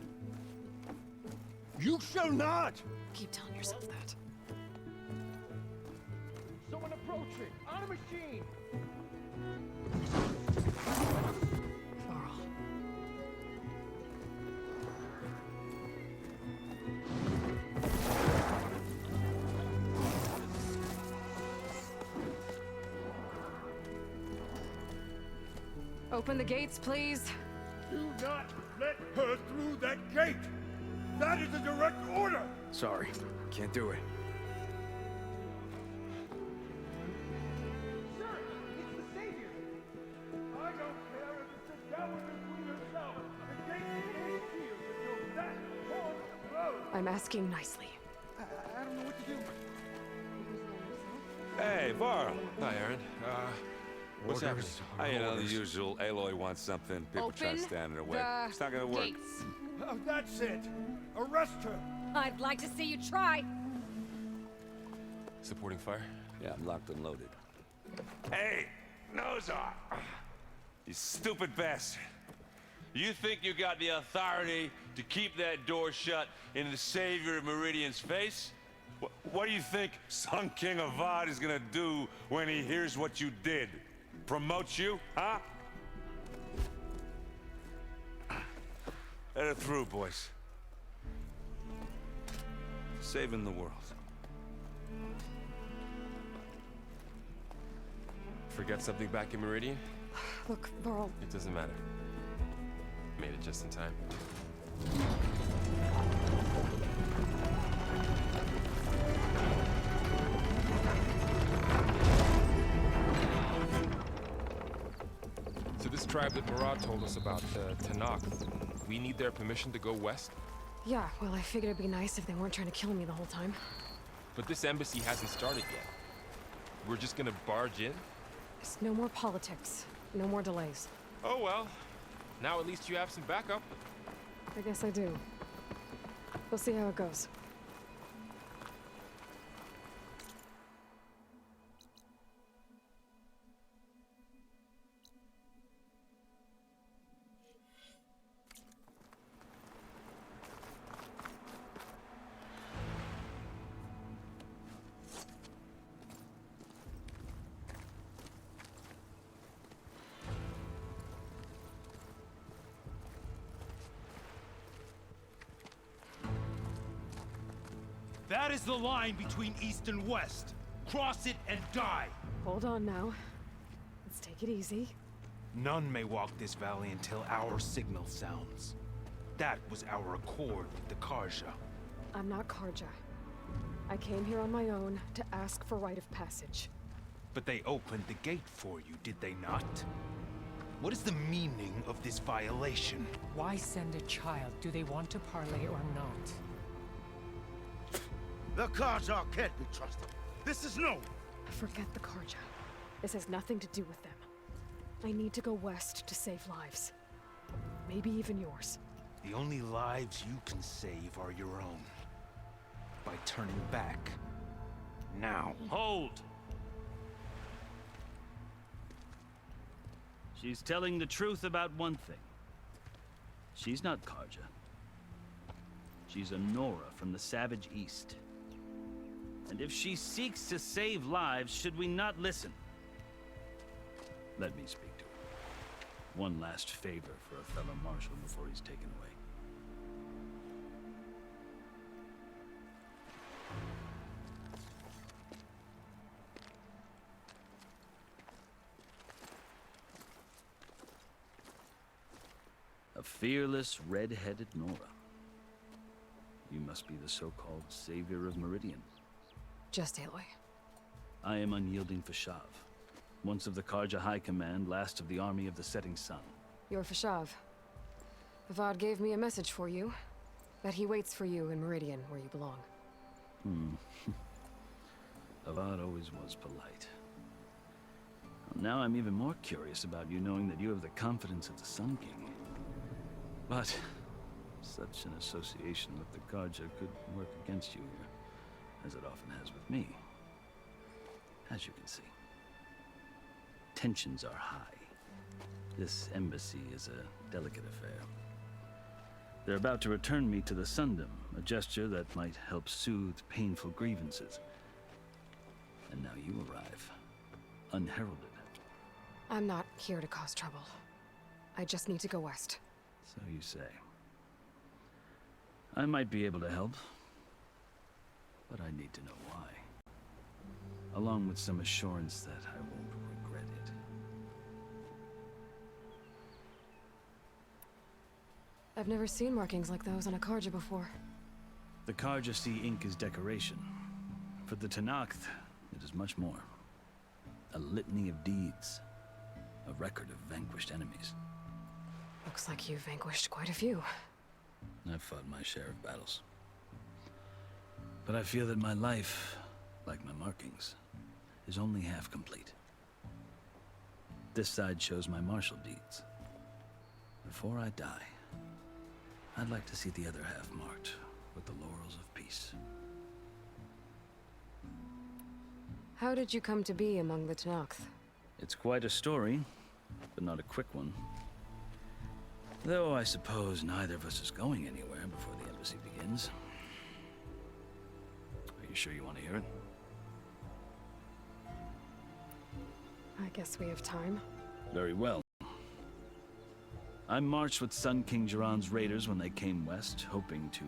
You shall not! Keep telling yourself that. Someone approaching! On a machine! Laurel. Open the gates, please. Do not let her through that gate! That is a direct order! Sorry, can't do it. Sir, it's the Savior! I don't care if it's a devil between herself. The gate is sealed until that horn blows. I'm asking nicely. I don't know what to do. Hey, Varl. Hi, Aaron. What's happening? You know, the Orders. usual. Aloy wants something. People try to stand in her way. It's not gonna work. Gates. Oh, that's it! Arrest her! I'd like to see you try. Supporting fire? Yeah, I'm locked and loaded. Hey, Nozar! You stupid bastard. You think you got the authority to keep that door shut in the savior of Meridian's face? What do you think Sun King Avad is gonna do when he hears what you did? Promote you, huh? Let her through, boys. Saving the world. Forget something back in Meridian? Look, Laurel. It doesn't matter. Made it just in time. So this tribe that Murad told us about, the Tanakh, we need their permission to go west? Yeah, well, I figured it'd be nice if they weren't trying to kill me the whole time. But this embassy hasn't started yet. We're just gonna barge in? There's no more politics. No more delays. Oh well. Now at least you have some backup. I guess I do. We'll see how it goes. That is the line between East and West. Cross it and die. Hold on now. Let's take it easy. None may walk this valley until our signal sounds. That was our accord with the Karja. I'm not Karja. I came here on my own to ask for rite of passage. But they opened the gate for you, did they not? What is the meaning of this violation? Why send a child? Do they want to parley or not? The Karja can't be trusted. This is known. Forget the Karja. This has nothing to do with them. I need to go west to save lives. Maybe even yours. The only lives you can save are your own. By turning back. Now. Hold! She's telling the truth about one thing. She's not Karja. She's a Nora from the Savage East. And if she seeks to save lives, should we not listen? Let me speak to her. One last favor for a fellow marshal before he's taken away. A fearless, red-headed Nora. You must be the so-called savior of Meridian. Just Aloy. I am unyielding Fashav, once of the Karja High Command, last of the army of the Setting Sun. You're Fashav. Avad gave me a message for you. That he waits for you in Meridian, where you belong. Avad always was polite. Well, now I'm even more curious about you knowing that you have the confidence of the Sun King. But such an association with the Karja could work against you here, as it often has with me. As you can see, tensions are high. This embassy is a delicate affair. They're about to return me to the Sundom, a gesture that might help soothe painful grievances. And now you arrive, unheralded. I'm not here to cause trouble. I just need to go west. So you say. I might be able to help, but I need to know why. Along with some assurance that I won't regret it. I've never seen markings like those on a Karja before. The Karja see ink as decoration. For the Tenakth, it is much more. A litany of deeds. A record of vanquished enemies. Looks like you've vanquished quite a few. I've fought my share of battles. But I feel that my life, like my markings, is only half complete. This side shows my martial deeds. Before I die, I'd like to see the other half marked with the laurels of peace. How did you come to be among the Tenakth? It's quite a story, but not a quick one. Though I suppose neither of us is going anywhere before the embassy begins. Are you sure you want to hear it? I guess we have time. Very well. I marched with Sun King Jiran's raiders when they came west, hoping to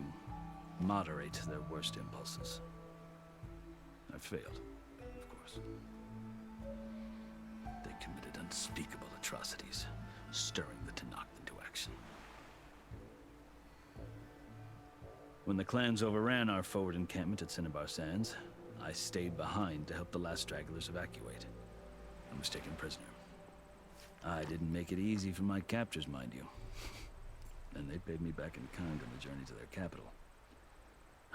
moderate their worst impulses. I failed, of course. They committed unspeakable atrocities, stirring the Tenakth into action. When the clans overran our forward encampment at Cinnabar Sands, I stayed behind to help the last stragglers evacuate. I was taken prisoner. I didn't make it easy for my captors, mind you. And they paid me back in kind on the journey to their capital.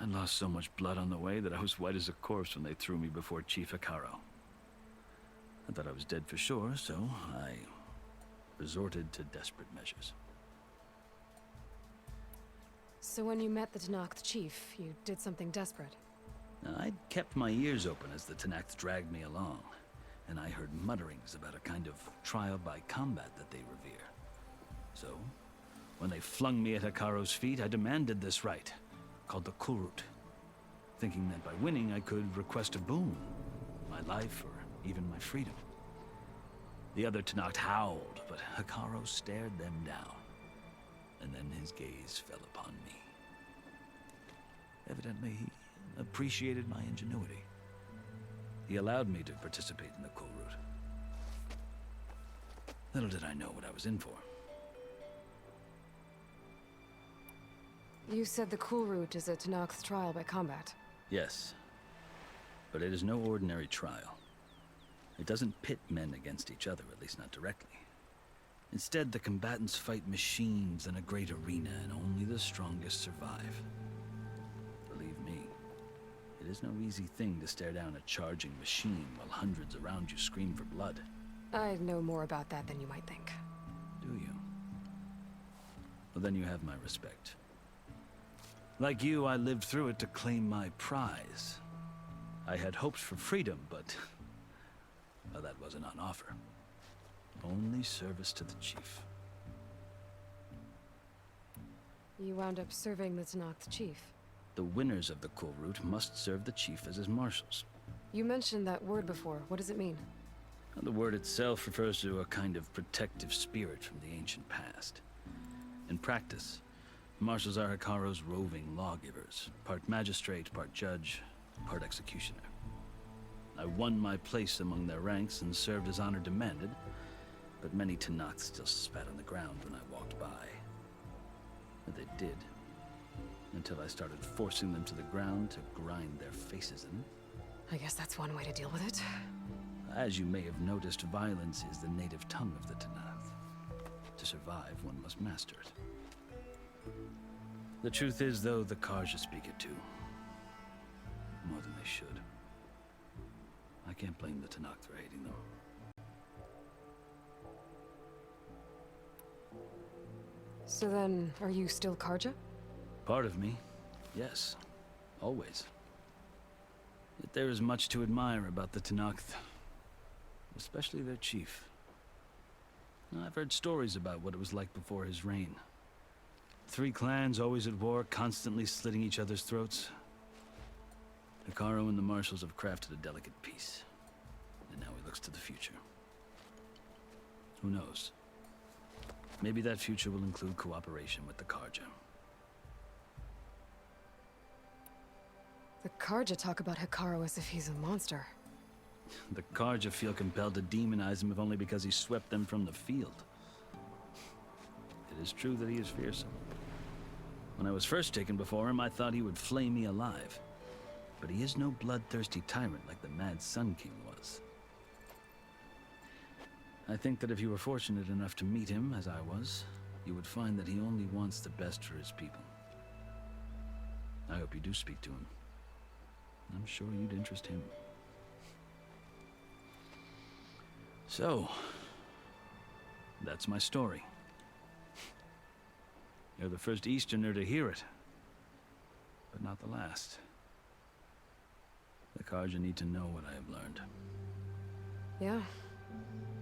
I lost so much blood on the way that I was white as a corpse when they threw me before Chief Hikaro. I thought I was dead for sure, so I resorted to desperate measures. So when you met the Tenakth chief, you did something desperate? Now, I'd kept my ears open as the Tenakth dragged me along, and I heard mutterings about a kind of trial by combat that they revere. So, when they flung me at Hikaro's feet, I demanded this rite, called the Kulrut, thinking that by winning I could request a boon, my life or even my freedom. The other Tenakth howled, but Hikaro stared them down, and then his gaze fell upon me. Evidently, he appreciated my ingenuity. He allowed me to participate in the Kulrut. Little did I know what I was in for. You said the Kulrut is a Tenakth trial by combat. Yes, but it is no ordinary trial. It doesn't pit men against each other, at least not directly. Instead, the combatants fight machines in a great arena, and only the strongest survive. Believe me, it is no easy thing to stare down a charging machine while hundreds around you scream for blood. I know more about that than you might think. Do you? Well, then you have my respect. Like you, I lived through it to claim my prize. I had hoped for freedom, but well, that wasn't on offer. Only service to the chief. You wound up serving the Tenakth chief. The winners of the Kulrut must serve the chief as his marshals. You mentioned that word before. What does it mean? The word itself refers to a kind of protective spirit from the ancient past. In practice, marshals are Hikaro's roving lawgivers, part magistrate, part judge, part executioner. I won my place among their ranks and served as honor demanded, but many Tenakth still spat on the ground when I walked by. But they did, until I started forcing them to the ground to grind their faces in. I guess that's one way to deal with it. As you may have noticed, violence is the native tongue of the Tenakth. To survive, one must master it. The truth is, though, the Karja speak it too. More than they should. I can't blame the Tenakth for hating them. So then, are you still Karja? Part of me, yes. Always. Yet there is much to admire about the Tenakth. Especially their chief. I've heard stories about what it was like before his reign. 3 clans always at war, constantly slitting each other's throats. Hikaro and the marshals have crafted a delicate peace. And now he looks to the future. Who knows? Maybe that future will include cooperation with the Karja. The Karja talk about Hikaro as if he's a monster. The Karja feel compelled to demonize him if only because he swept them from the field. It is true that he is fearsome. When I was first taken before him, I thought he would flay me alive. But he is no bloodthirsty tyrant like the Mad Sun King was. I think that if you were fortunate enough to meet him, as I was, you would find that he only wants the best for his people. I hope you do speak to him. I'm sure you'd interest him. So, that's my story. You're the first Easterner to hear it, but not the last. The Karja need to know what I have learned. Yeah.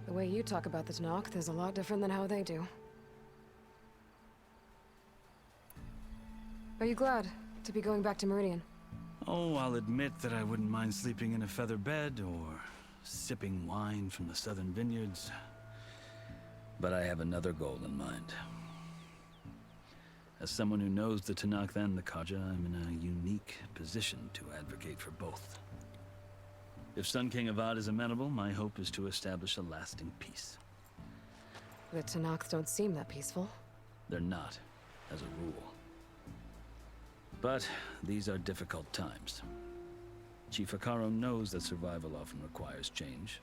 The way you talk about the Tenakth is a lot different than how they do. Are you glad to be going back to Meridian? Oh, I'll admit that I wouldn't mind sleeping in a feather bed or sipping wine from the southern vineyards. But I have another goal in mind. As someone who knows the Tenakth and the Karja, I'm in a unique position to advocate for both. If Sun King Avad is amenable, my hope is to establish a lasting peace. The Tenakth don't seem that peaceful. They're not, as a rule. But these are difficult times. Chief Hikaro knows that survival often requires change,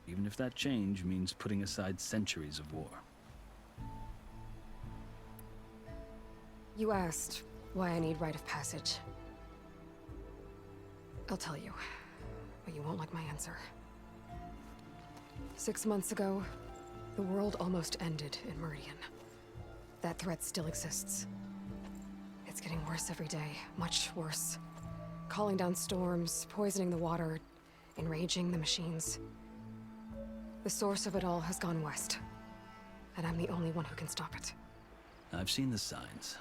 even if that change means putting aside centuries of war. You asked why I need rite of passage. I'll tell you, but you won't like my answer. 6 months ago, the world almost ended in Meridian. That threat still exists. It's getting worse every day, much worse. Calling down storms, poisoning the water, enraging the machines. The source of it all has gone west, and I'm the only one who can stop it. I've seen the signs.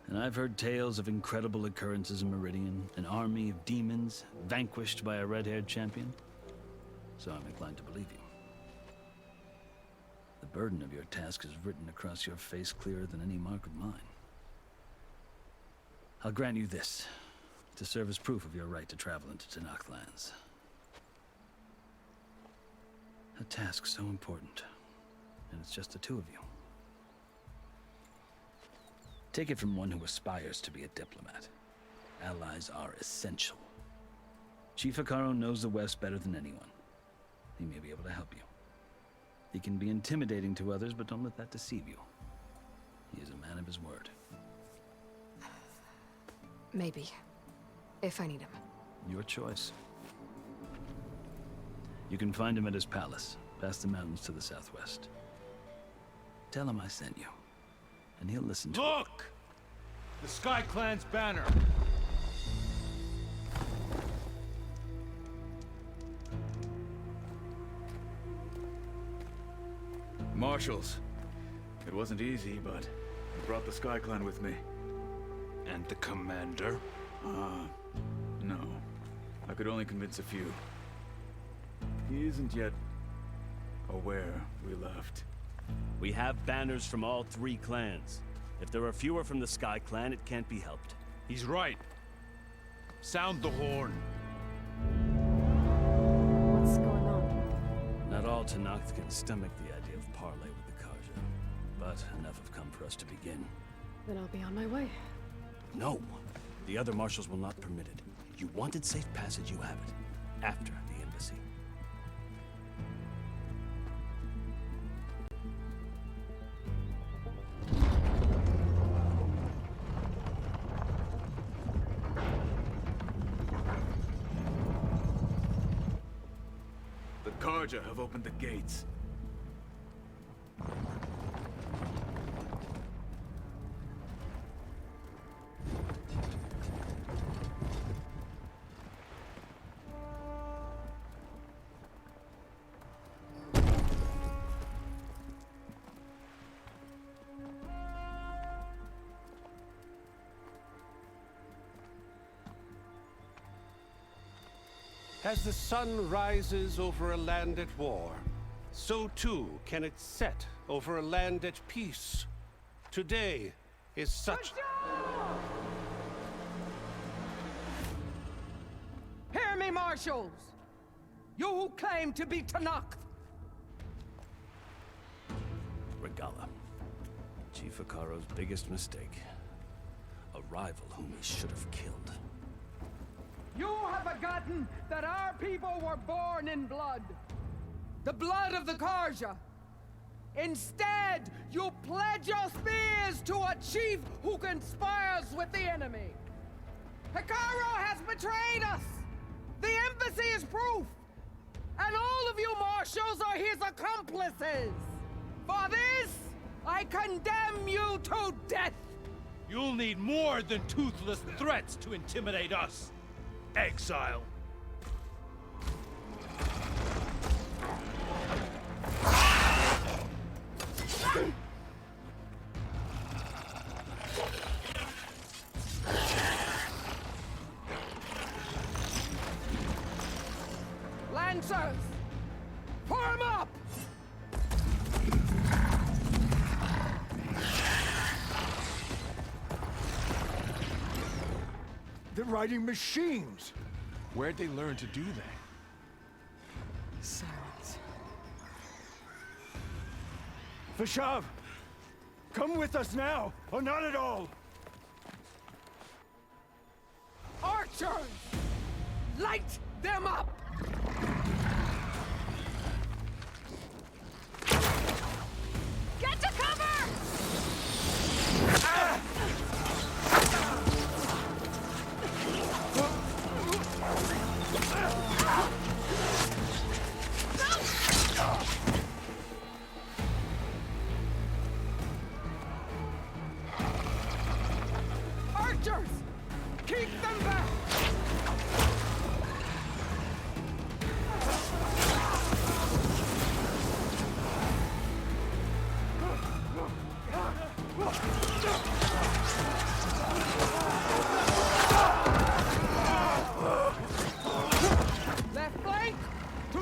And I've heard tales of incredible occurrences in Meridian, an army of demons vanquished by a red-haired champion. So I'm inclined to believe you. The burden of your task is written across your face clearer than any mark of mine. I'll grant you this, to serve as proof of your right to travel into Tenakth lands. A task so important, and it's just the two of you. Take it from one who aspires to be a diplomat. Allies are essential. Chief Hekarro knows the West better than anyone. He may be able to help you. He can be intimidating to others, but don't let that deceive you. He is a man of his word. Maybe. If I need him. Your choice. You can find him at his palace, past the mountains to the southwest. Tell him I sent you, and he'll listen to Look! The Sky Clan's banner! Marshals. It wasn't easy, but I brought the Sky Clan with me. And the commander? No. I could only convince a few. He isn't yet aware we left. We have banners from all 3 clans. If there are fewer from the Sky Clan, it can't be helped. He's right. Sound the horn. What's going on? Not all Tenakth can stomach the idea of parley with the Karja, but enough have come for us to begin. Then I'll be on my way. No! The other marshals will not permit it. You wanted safe passage, you have it. After the embassy. The Karja have opened the gates. As the sun rises over a land at war, so too can it set over a land at peace. Today is such... Hear me, marshals! You who claim to be Tenakth! Regala. Chief Hekarro's biggest mistake. A rival whom he should have killed. You have forgotten that our people were born in blood. The blood of the Karja. Instead, you pledge your spears to a chief who conspires with the enemy. Hekarro has betrayed us! The embassy is proof! And all of you marshals are his accomplices! For this, I condemn you to death! You'll need more than toothless threats to intimidate us. Exile. Lancers! Form up! They're riding machines! Where'd they learn to do that? Silence. Vashav! Come with us now, or not at all! Archers! Light them up! Get to cover!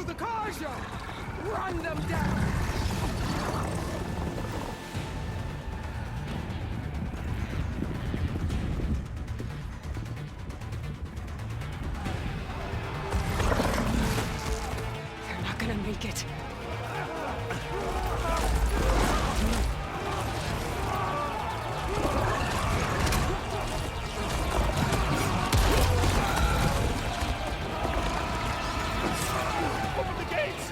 the Karja! Run them down! They're not gonna make it. Open the gates!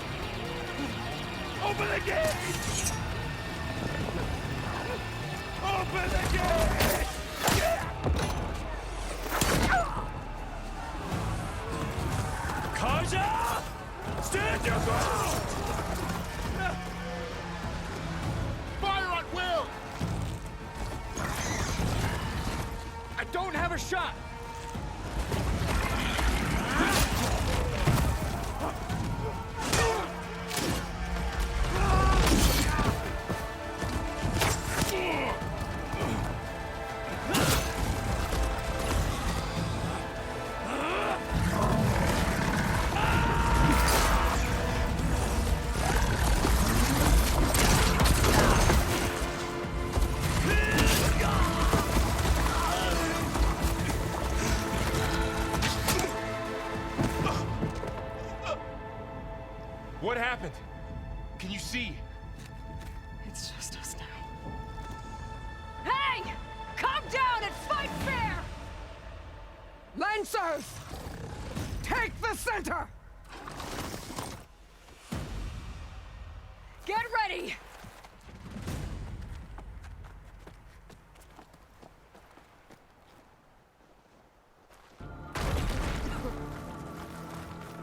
Open the gates! Open the gates! Kaja! Stand your ground! Fire at will! I don't have a shot! What happened? Can you see? It's just us now. Hey! Calm down and fight fair! Lancers! Take the center! Get ready!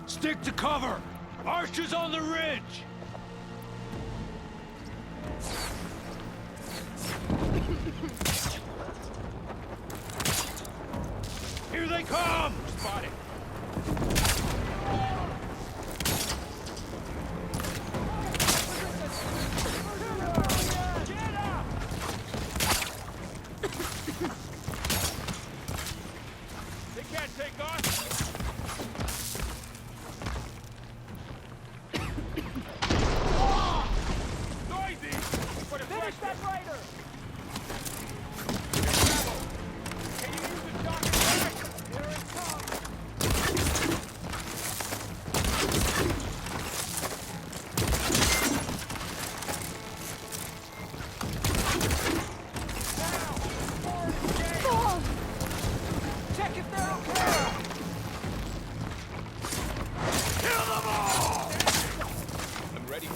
Stick to cover! Archers on the ridge! Here they come! Spotted. They can't take us! Finish that rider! Can you use the shot? Here it comes! Oh! Check if they're okay! Kill them all! I'm ready.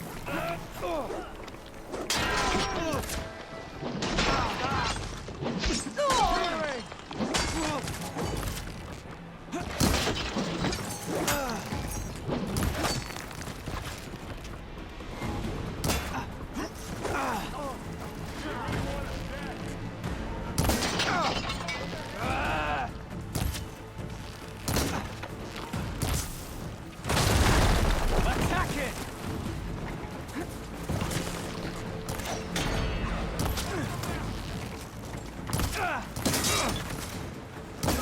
Attack it!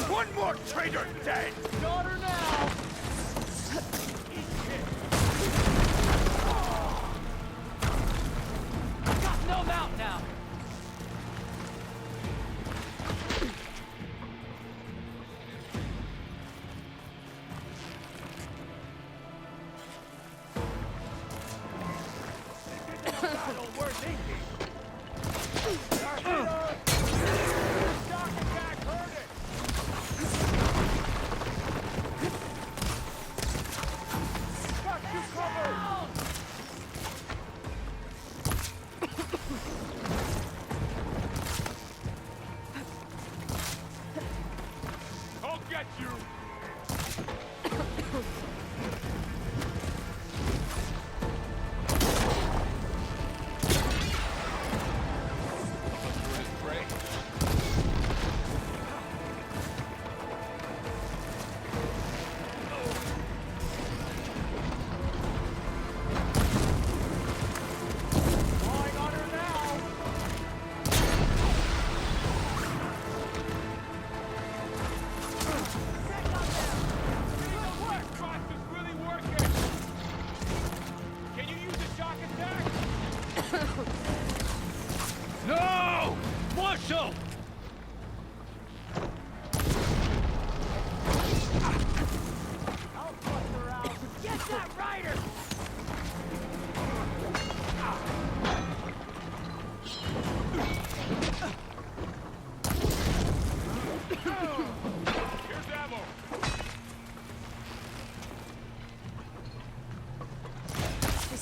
One more traitor dead! Got her now! Got no mount now! Battle worth thinking! I'll get you! Let's do this break.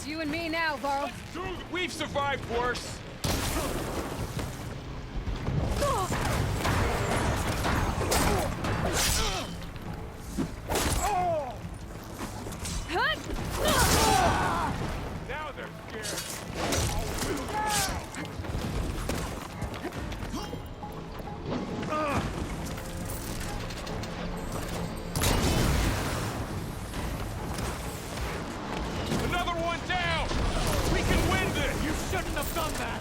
It's you and me now, Varl. Dude, we've survived worse. Now they're scared. Another one down! We can win this! You shouldn't have done that!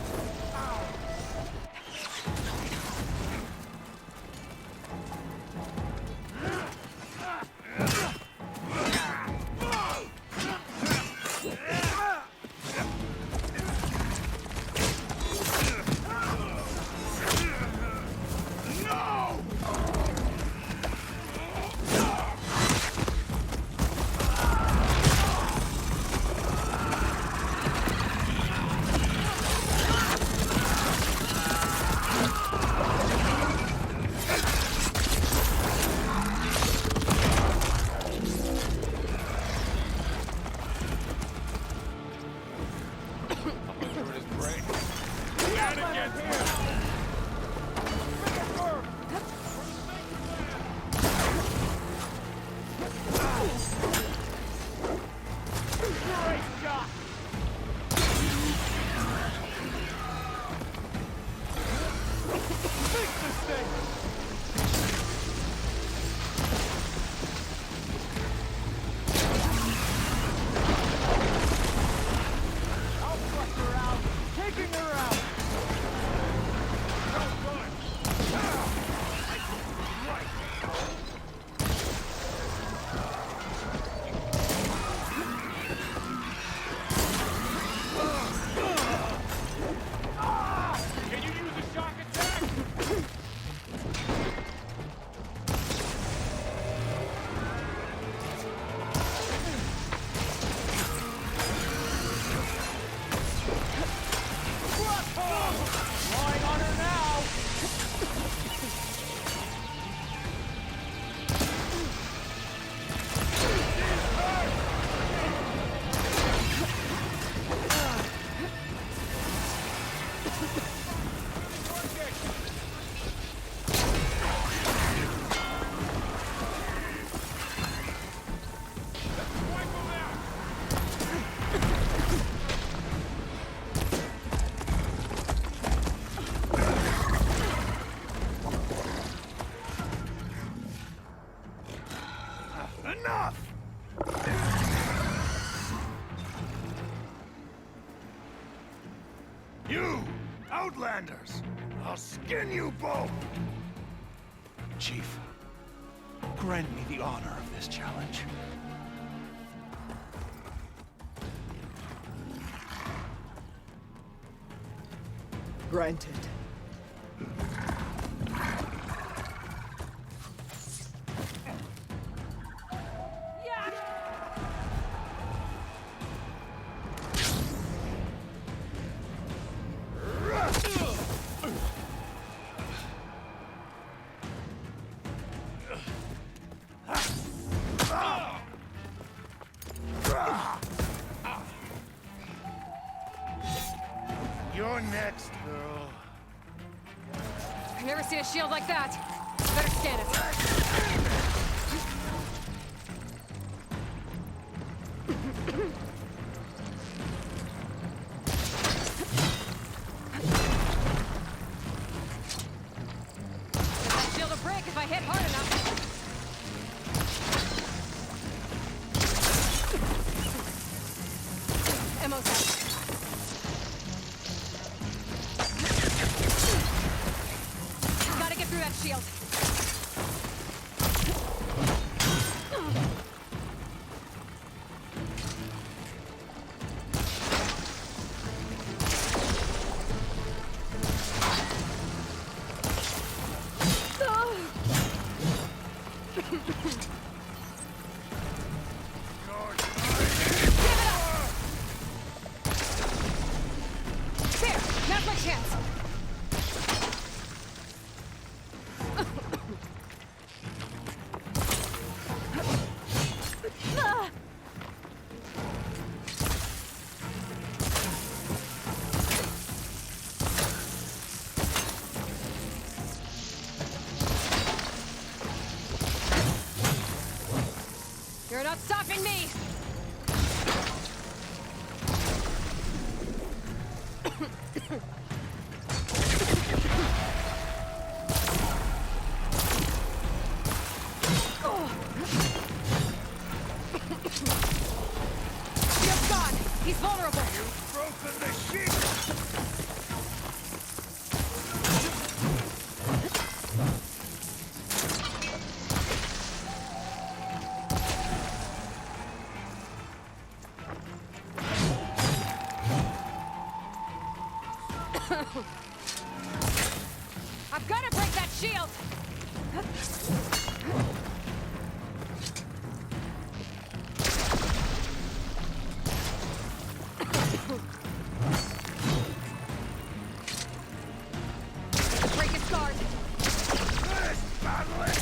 You, Outlanders! I'll skin you both! Chief, grant me the honor of this challenge. Granted. You're next, girl. I've never seen a shield like that. Better scan it. That shield will break if I hit hard enough. Ammo's out. Gotta get through that shield. You're not stopping me! Shield's gone! He's vulnerable! You've broken the shield! I've got to break that shield! Break his guard! This battle is...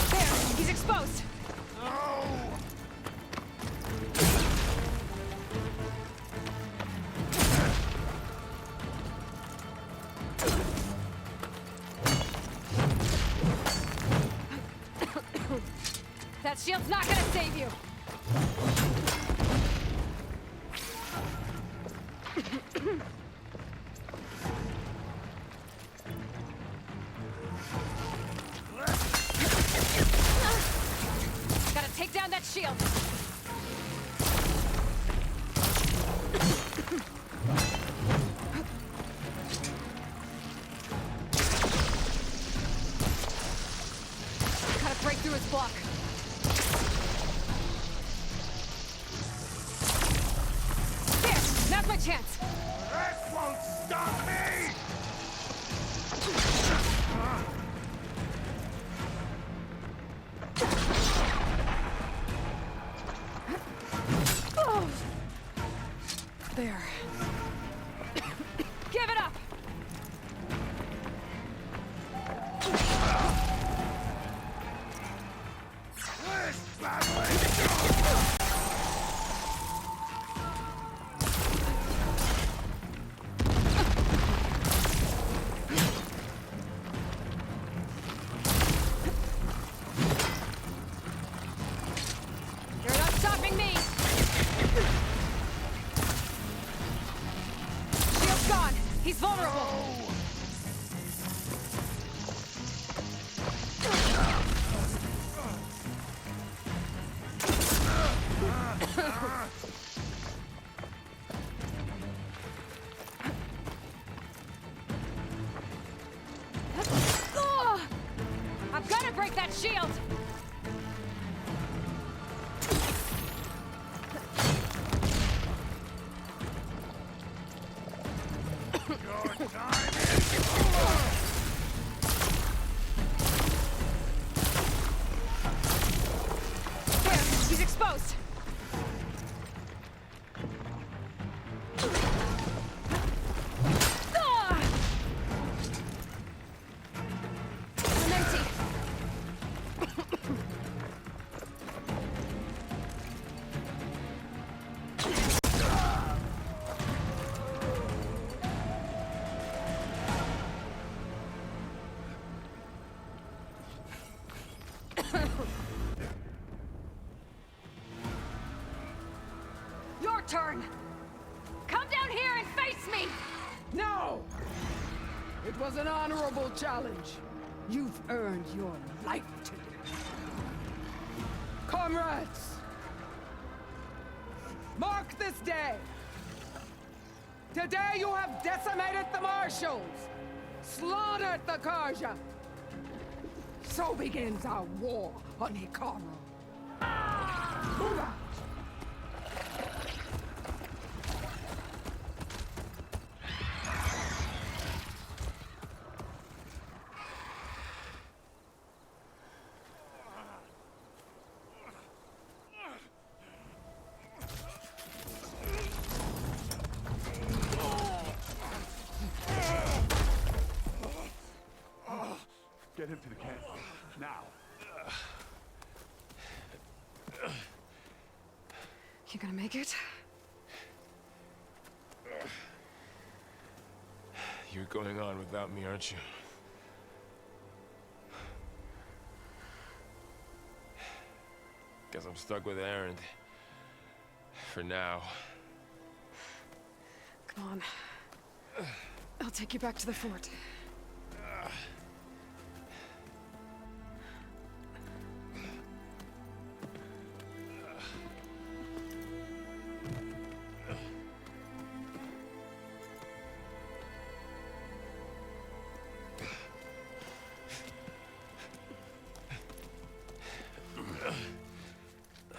There! He's exposed! That shield's not gonna save you! Gotta take down that shield! Gotta break through his block! There! Now's my chance! This won't stop me! Oh. There. Give it up! This battle is... You're not stopping me! Shield's gone! He's vulnerable! I've got to break that shield! Your time is over! There! He's exposed! Ah! I'm empty! Your turn! Come down here and face me! No! It was an honorable challenge. You've earned your life today. Comrades! Mark this day! Today you have decimated the Marshals! Slaughtered the Karja! So begins our war on Hikaru. Move out! Get him to the camp. Now. You gonna make it? You're going on without me, aren't you? Guess I'm stuck with Aaron. For now. Come on. I'll take you back to the fort.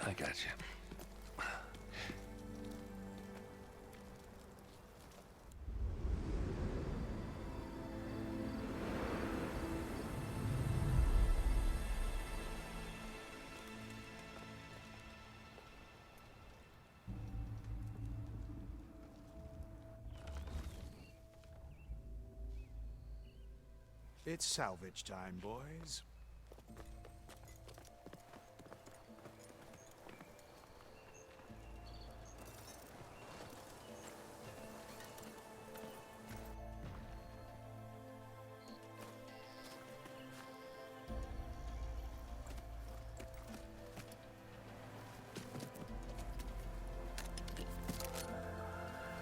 I got you. It's salvage time, boys.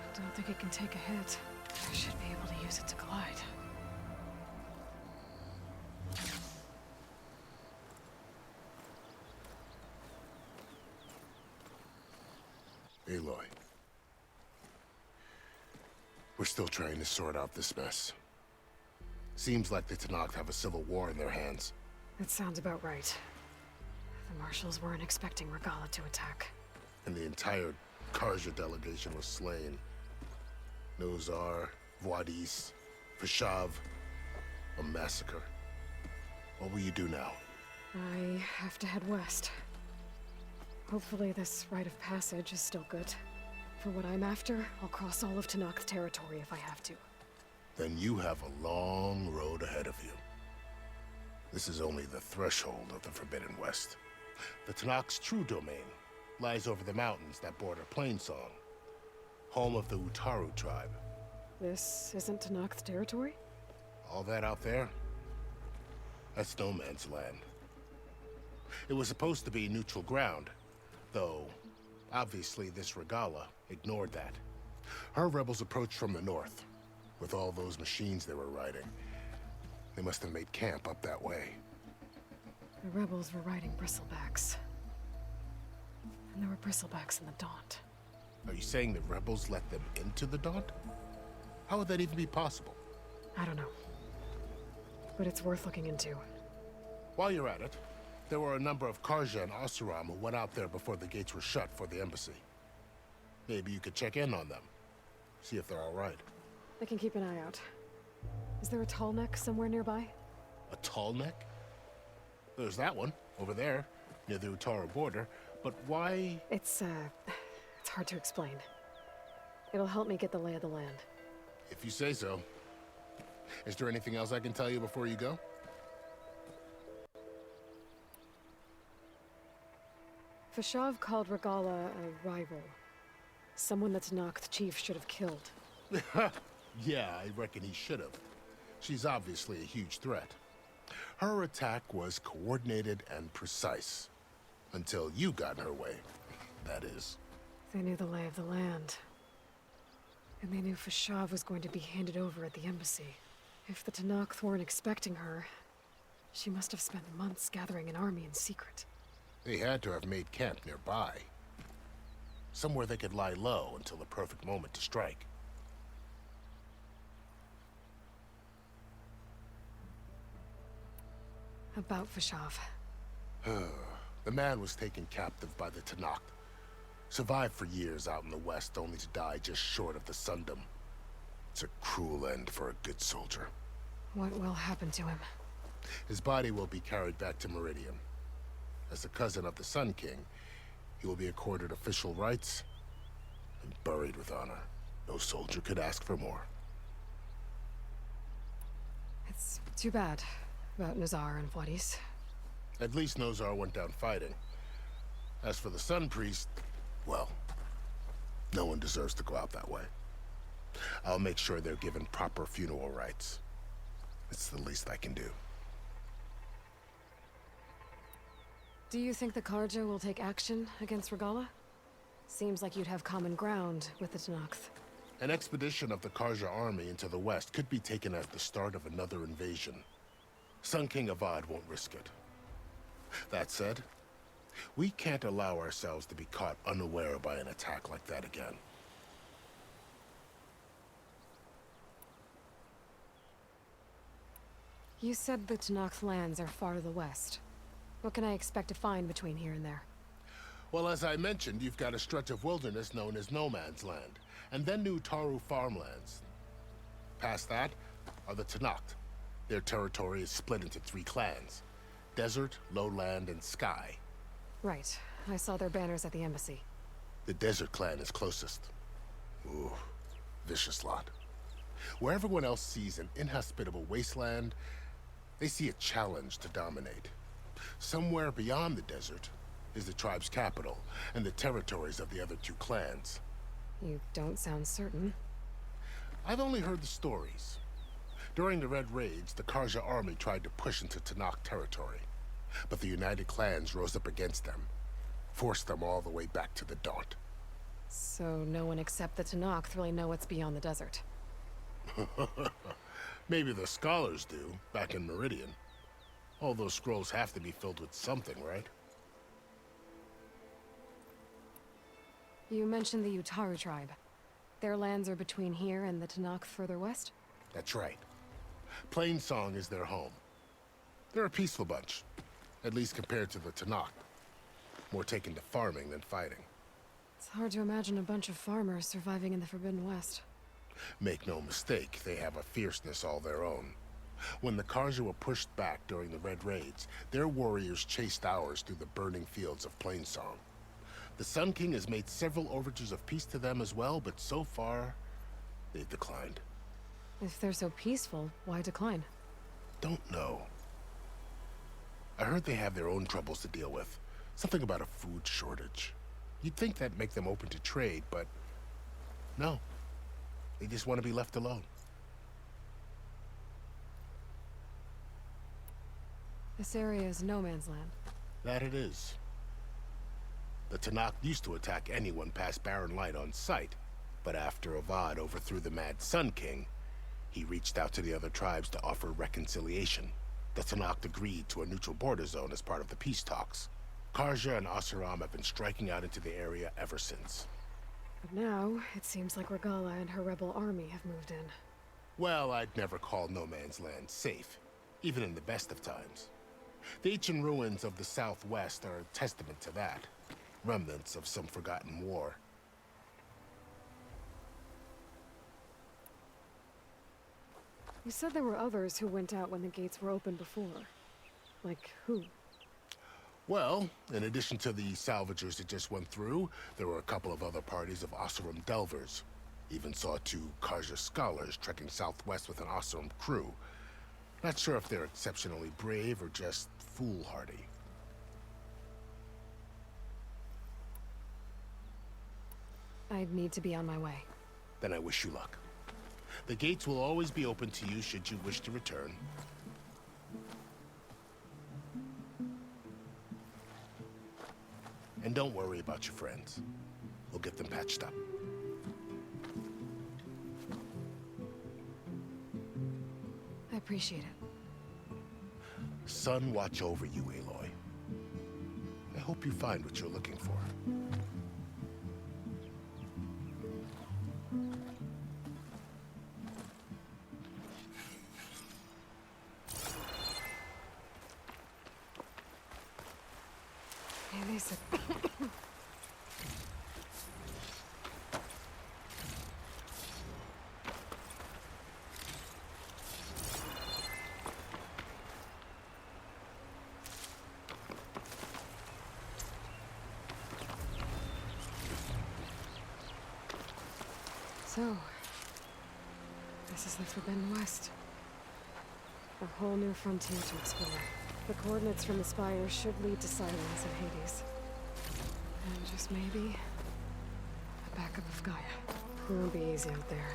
I don't think it can take a hit. I should be able to use it to glide. Aloy. We're still trying to sort out this mess. Seems like the Tenakth have a civil war in their hands. That sounds about right. The marshals weren't expecting Regalla to attack. And the entire Karja delegation was slain. Nozar, Voidis, Vashav, a massacre. What will you do now? I have to head west. Hopefully this rite of passage is still good. For what I'm after, I'll cross all of Tenakth territory if I have to. Then you have a long road ahead of you. This is only the threshold of the Forbidden West. The Tenakth's true domain lies over the mountains that border Plainsong, home of the Utaru tribe. This isn't Tenakth territory? All that out there? That's no man's land. It was supposed to be neutral ground, though obviously this Regalla ignored that. Her rebels approached from the north, with all those machines they were riding. They must have made camp up that way. The rebels were riding bristlebacks. And there were bristlebacks in the Daunt. Are you saying the rebels let them into the Daunt? How would that even be possible? I don't know. But it's worth looking into. While you're at it, there were a number of Karja and Oseram who went out there before the gates were shut for the embassy. Maybe you could check in on them. See if they're all right. I can keep an eye out. Is there a tall neck somewhere nearby? A tall neck? There's that one, over there, near the Utaru border. But why? It's hard to explain. It'll help me get the lay of the land. If you say so. Is there anything else I can tell you before you go? Vashav called Regalla a rival. Someone that Tenakth chief should have killed. Yeah, I reckon he should have. She's obviously a huge threat. Her attack was coordinated and precise. Until you got in her way, that is. They knew the lay of the land. And they knew Vashav was going to be handed over at the embassy. If the Tenakth weren't expecting her, she must have spent months gathering an army in secret. They had to have made camp nearby. Somewhere they could lie low until the perfect moment to strike. About Vashav. The man was taken captive by the Tenakth. Survived for years out in the west, only to die just short of the Sundom. It's a cruel end for a good soldier. What will happen to him? His body will be carried back to Meridian. As the cousin of the Sun King, he will be accorded official rights and buried with honor. No soldier could ask for more. It's too bad about Nazar and Voidis. At least Nozar went down fighting. As for the Sun Priest, well, No one deserves to go out that way. I'll make sure they're given proper funeral rites. It's the least I can do. Do you think the Karja will take action against Regala? Seems like you'd have common ground with the Tenakth. An expedition of the Karja army into the west could be taken as the start of another invasion. Sun King Avad won't risk it. That said, we can't allow ourselves to be caught unaware by an attack like that again. You said the Tenakth lands are far to the west. What can I expect to find between here and there? Well, as I mentioned, you've got a stretch of wilderness known as No Man's Land, and then New Taru farmlands. Past that are the Tenakth. Their territory is split into 3 clans: Desert, Lowland, and Sky. Right. I saw their banners at the embassy. The Desert clan is closest. Ooh, vicious lot. Where everyone else sees an inhospitable wasteland, they see a challenge to dominate. Somewhere beyond the desert is the tribe's capital and the territories of the other 2 clans. You don't sound certain. I've only heard the stories. During the Red Raids, the Karja army tried to push into Tenakth territory, but the United Clans rose up against them, forced them all the way back to the Daunt. So no one except the Tenakth really know what's beyond the desert. Maybe the scholars do, back in Meridian. All those scrolls have to be filled with something, right? You mentioned the Utaru tribe. Their lands are between here and the Tenakth further west? That's right. Plainsong is their home. They're a peaceful bunch, at least compared to the Tenakth. More taken to farming than fighting. It's hard to imagine a bunch of farmers surviving in the Forbidden West. Make no mistake, they have a fierceness all their own. When the Karja were pushed back during the Red Raids, their warriors chased ours through the burning fields of Plainsong. The Sun King has made several overtures of peace to them as well, but so far, they've declined. If they're so peaceful, why decline? Don't know. I heard they have their own troubles to deal with. Something about a food shortage. You'd think that'd make them open to trade, but no. They just want to be left alone. This area is no man's land. That it is. The Tenakth used to attack anyone past Barren Light on sight, but after Avad overthrew the Mad Sun King, he reached out to the other tribes to offer reconciliation. The Tenakth agreed to a neutral border zone as part of the peace talks. Karja and Oseram have been striking out into the area ever since. But now, it seems like Regala and her rebel army have moved in. Well, I'd never call No Man's Land safe, even in the best of times. The ancient ruins of the Southwest are a testament to that. Remnants of some forgotten war. You said there were others who went out when the gates were open before. Like who? Well, in addition to the salvagers that just went through, there were a couple of other parties of Oseram delvers. Even saw 2 Karja scholars trekking southwest with an Oseram crew. Not sure if they're exceptionally brave or just foolhardy. I'd need to be on my way. Then I wish you luck. The gates will always be open to you should you wish to return. And don't worry about your friends. We'll get them patched up. I appreciate it. Sun watch over you, Aloy. I hope you find what you're looking for. Hey, Lisa. So, this is the Forbidden West. A whole new frontier to explore. The coordinates from the spire should lead to Silence and Hades. And just maybe, a backup of Gaia. It won't be easy out there.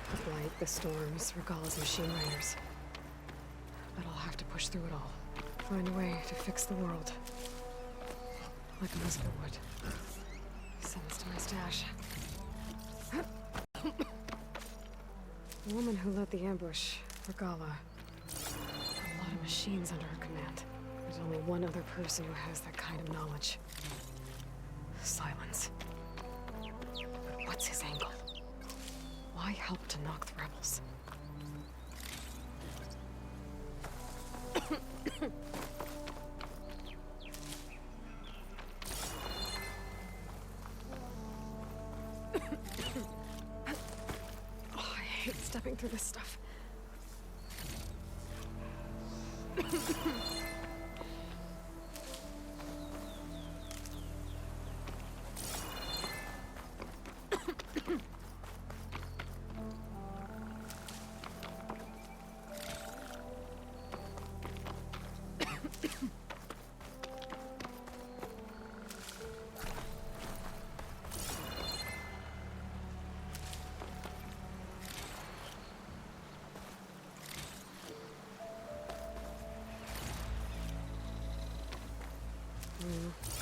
The blight, the storms, Regalla's machine riders. But I'll have to push through it all. Find a way to fix the world. Like Elizabeth would. Send this to my stash. The woman who led the ambush, Regalla, had a lot of machines under her command. There's only one other person who has that kind of knowledge. Silence. But what's his angle? Why help to knock the rebels? Oh, I hate stepping through this stuff.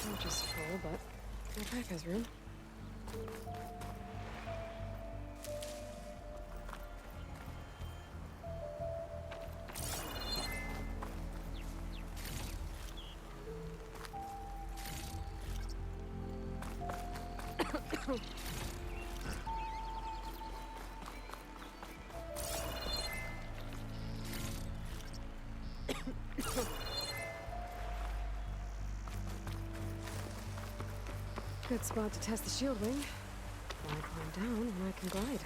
Not just full, but my pack has room. Good spot to test the shield wing. Why climb down when I can glide?